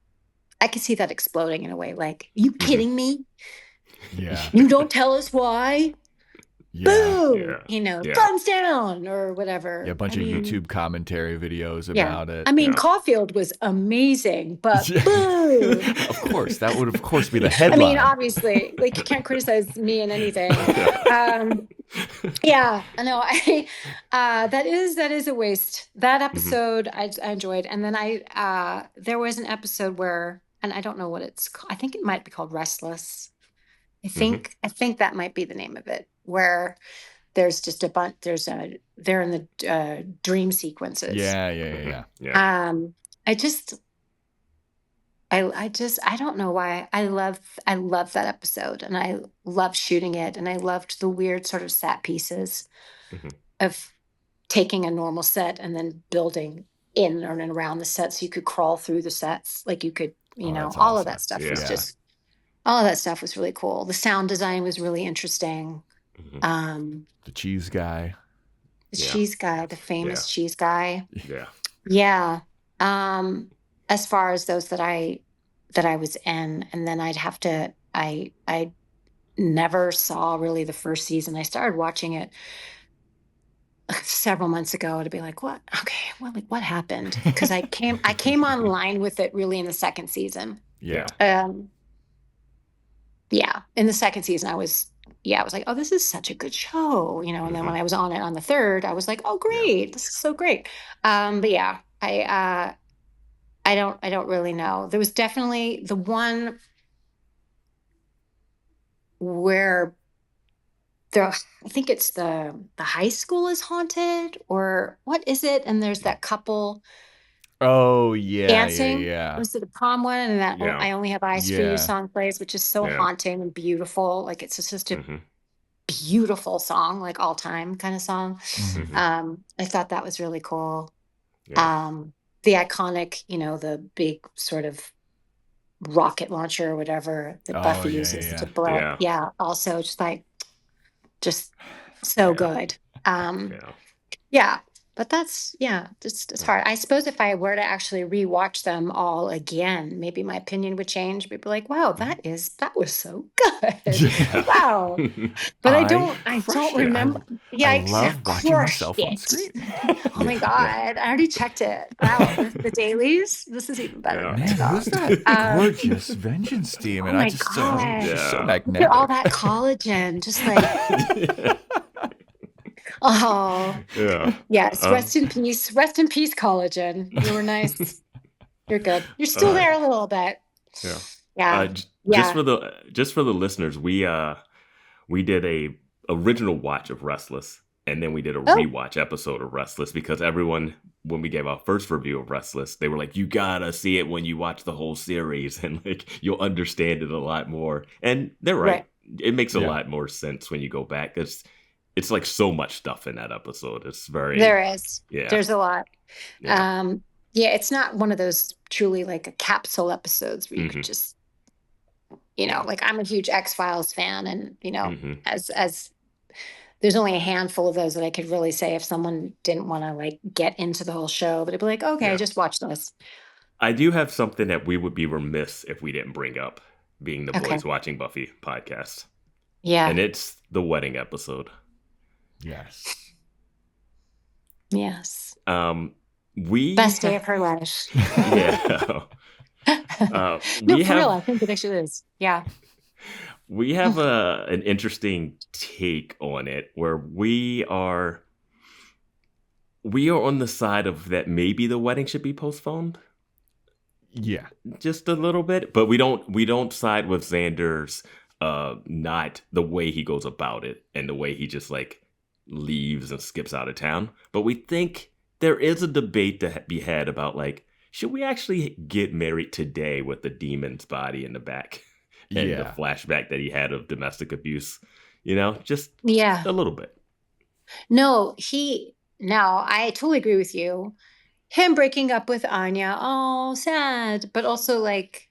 I could see that exploding in a way. Like, you kidding me? Yeah. You don't tell us why? Boom! Thumbs down or whatever. Yeah, a bunch of YouTube commentary videos about it. I mean, Caulfield was amazing, but boom! Of course, that would of course be the headline. I mean, obviously, you can't criticize me in anything. Yeah, I know. That is a waste. That episode I enjoyed, and then there was an episode where, and I don't know what it's called. I think it might be called Restless. I think that might be the name of it, where there's just a bunch. They're in the dream sequences. Yeah. I just I don't know why I love that episode, and I love shooting it, and I loved the weird sort of set pieces of taking a normal set and then building in and around the set, so you could crawl through the sets, like you could, all awesome. of that stuff was just all of that stuff was really cool. The sound design was really interesting. The cheese guy, the famous cheese guy. Yeah. As far as those that I was in, and then I never saw really the first season. I started watching it several months ago to be like, what? Okay, well, like, what happened? Because I came online with it really in the second season. Yeah. In the second season, I was like, oh, this is such a good show, and then when I was on it on the third, I was like, oh, great, this is so great. But yeah, I don't really know. There was definitely the one where I think it's the high school is haunted, or what is it? And there's that couple. Oh yeah, dancing. yeah. Was it the prom one? And that I Only Have Eyes for You song plays, which is so haunting and beautiful. Like, it's just a beautiful song, like all time kind of song. I thought that was really cool. The iconic, the big sort of rocket launcher or whatever that Buffy uses to blow. Also just so good. But that's, it's hard. I suppose if I were to actually rewatch them all again, maybe my opinion would change. We'd be like, wow, that was so good. Wow. But I don't remember. I love watching myself on screen. Oh my God. I already checked it. Wow. The dailies. This is even better. Man, who's that gorgeous Vengeance team? And I just so magnetic. Look at all that collagen. Just like... Oh, yes. Rest in peace, collagen. You were nice. You're good. You're still there a little bit. Just for the listeners, we did a original watch of Restless, and then we did a rewatch episode of Restless, because everyone, when we gave our first review of Restless, they were like, you gotta see it when you watch the whole series, and like you'll understand it a lot more. And they're right. It makes a lot more sense when you go back, because it's like so much stuff in that episode. There is. There's a lot. It's not one of those truly like a capsule episodes where you could just, like, I'm a huge X-Files fan, and, as there's only a handful of those that I could really say if someone didn't want to like get into the whole show, but it'd be like, okay, just watch this. I do have something that we would be remiss if we didn't bring up, being the Boys Watching Buffy podcast. Yeah. And it's the wedding episode. Yes. Best day of her life. No, for real, I think it actually is. Yeah. We have an interesting take on it, where we are on the side of that maybe the wedding should be postponed. Yeah. Just a little bit, but we don't side with Xander's not the way he goes about it and the way he just like leaves and skips out of town. But we think there is a debate to be had about, like, should we actually get married today with the demon's body in the back and the flashback that he had of domestic abuse? Just a little bit. No, I totally agree with you. Him breaking up with Anya, oh, sad, but also like,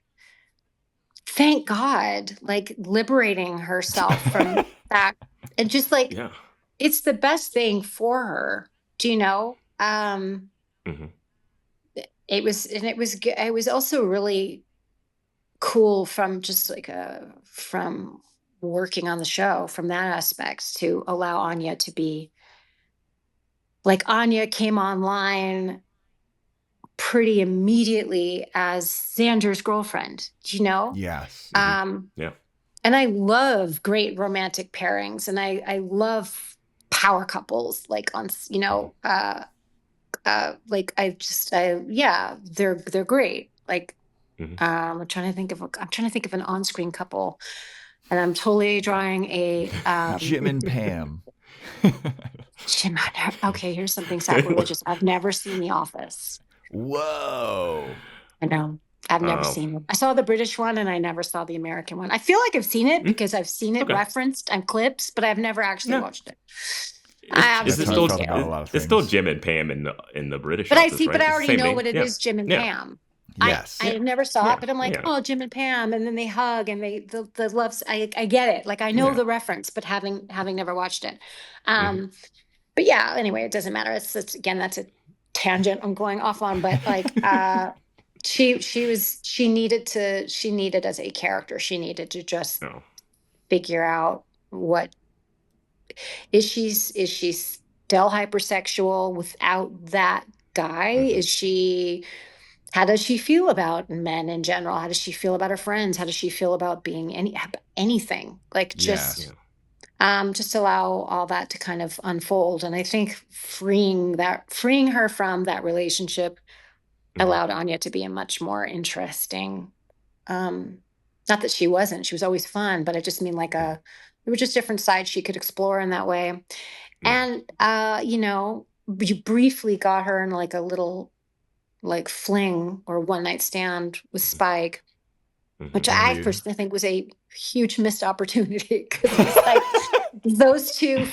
thank God, like liberating herself from that, and just like, it's the best thing for her. Do you know? It was also really cool from just like from working on the show, from that aspect, to allow Anya to be like, Anya came online pretty immediately as Xander's girlfriend. Do you know? Yes. And I love great romantic pairings, and I love power couples, like on, like they're great. Like, I'm trying to think of an on-screen couple, and I'm totally drawing a Jim and Pam. Jim. Okay, here's something sacrilegious. I've never seen The Office. Whoa. I know. I've never seen it. I saw the British one and I never saw the American one. I feel like I've seen it because I've seen it referenced on clips, but I've never actually watched it. It's still Jim and Pam in the British but Office, I see, right? but I already know what it is, Jim and Pam. Yes. I never saw it, but I'm like, oh, Jim and Pam, and then they hug and the loves. I get it. Like I know the reference, but having never watched it. But yeah, anyway, it doesn't matter. It's again, that's a tangent I'm going off on, but like she needed as a character, she needed to just figure out what is she still hypersexual without that guy? How does she feel about men in general? How does she feel about her friends? How does she feel about being anything? Like just allow all that to kind of unfold. And I think freeing her from that relationship allowed Anya to be a much more interesting, not that she was always fun, but I just mean like there were just different sides she could explore in that way. And, you briefly got her in like a little like fling or one night stand with Spike, which I personally think was a huge missed opportunity because it's like those two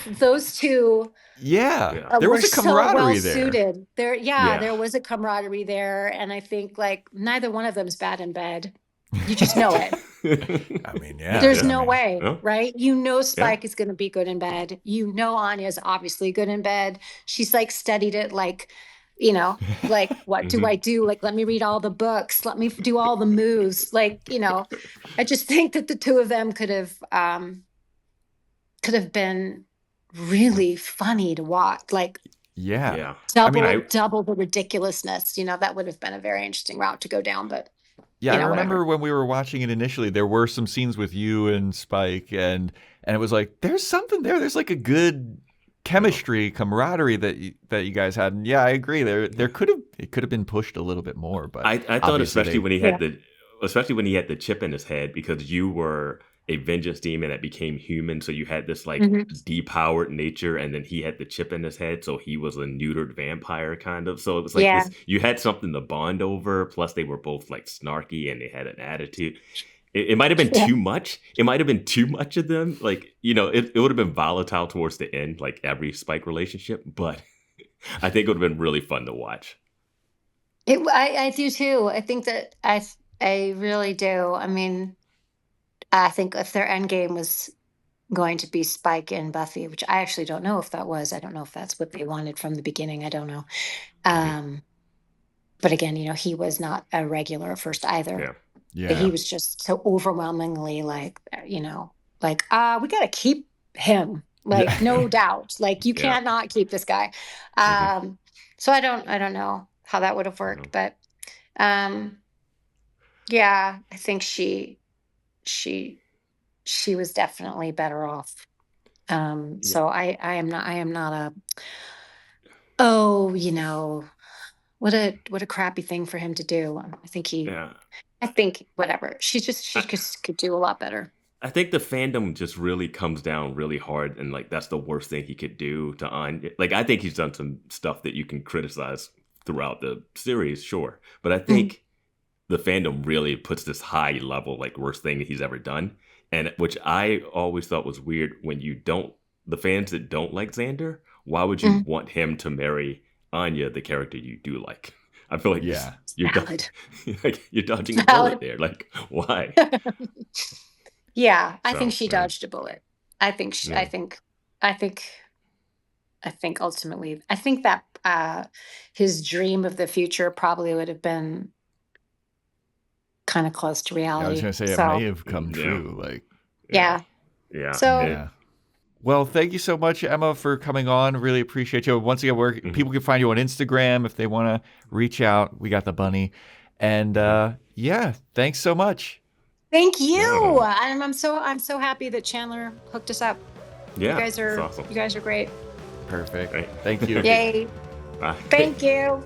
there was a camaraderie suited there. There was a camaraderie there, and I think like neither one of them's bad in bed. You just know it. I mean, there's no way, right? Spike is going to be good in bed. Anya's obviously good in bed. She's like studied it, like, like what do I do? Like, let me read all the books. Let me do all the moves. Like, I just think that the two of them could have been really funny to watch. Like, double the ridiculousness. That would have been a very interesting route to go down. But I remember when we were watching it initially, there were some scenes with you and Spike, and it was like, there's something there. There's like a good chemistry, camaraderie that you guys had. And I agree. It could have been pushed a little bit more. But I thought especially when he had the chip in his head, because you were a vengeance demon that became human, so you had this like depowered nature, and then he had the chip in his head, so he was a neutered vampire kind of. So it was like you had something to bond over. Plus, they were both like snarky and they had an attitude. It might have been too much. It might have been too much of them. Like, it would have been volatile towards the end, like every Spike relationship. But I think it would have been really fun to watch. I do too. I think that I really do. I mean, I think if their end game was going to be Spike and Buffy, which I actually don't know if that was. I don't know if that's what they wanted from the beginning. I don't know. But again, he was not a regular at first either. Yeah. But he was just so overwhelmingly like, we got to keep him. Like, no doubt. Like, you can't not keep this guy. So I don't know how that would have worked. But I think she was definitely better off. So I am not what a crappy thing for him to do. I think whatever. She just could do a lot better. I think the fandom just really comes down really hard, and like that's the worst thing he could do to Anya. Like, I think he's done some stuff that you can criticize throughout the series, sure, but I think the fandom really puts this high level, like, worst thing that he's ever done, and which I always thought was weird. When the fans that don't like Xander, why would you want him to marry Anya, the character you do like? I feel like you're dodging a bullet there. Like, why? I think she dodged a bullet. I think ultimately, I think that his dream of the future probably would have been kind of close to reality. I was going to say it may have come true. Like, So. Well, thank you so much, Emma, for coming on. Really appreciate you. Once again, where people can find you on Instagram if they want to reach out. We got the bunny. And thanks so much. Thank you. I'm so happy that Chandler hooked us up. Yeah, you guys are awesome. You guys are great. Perfect. Right. Thank you. Yay. Thank you.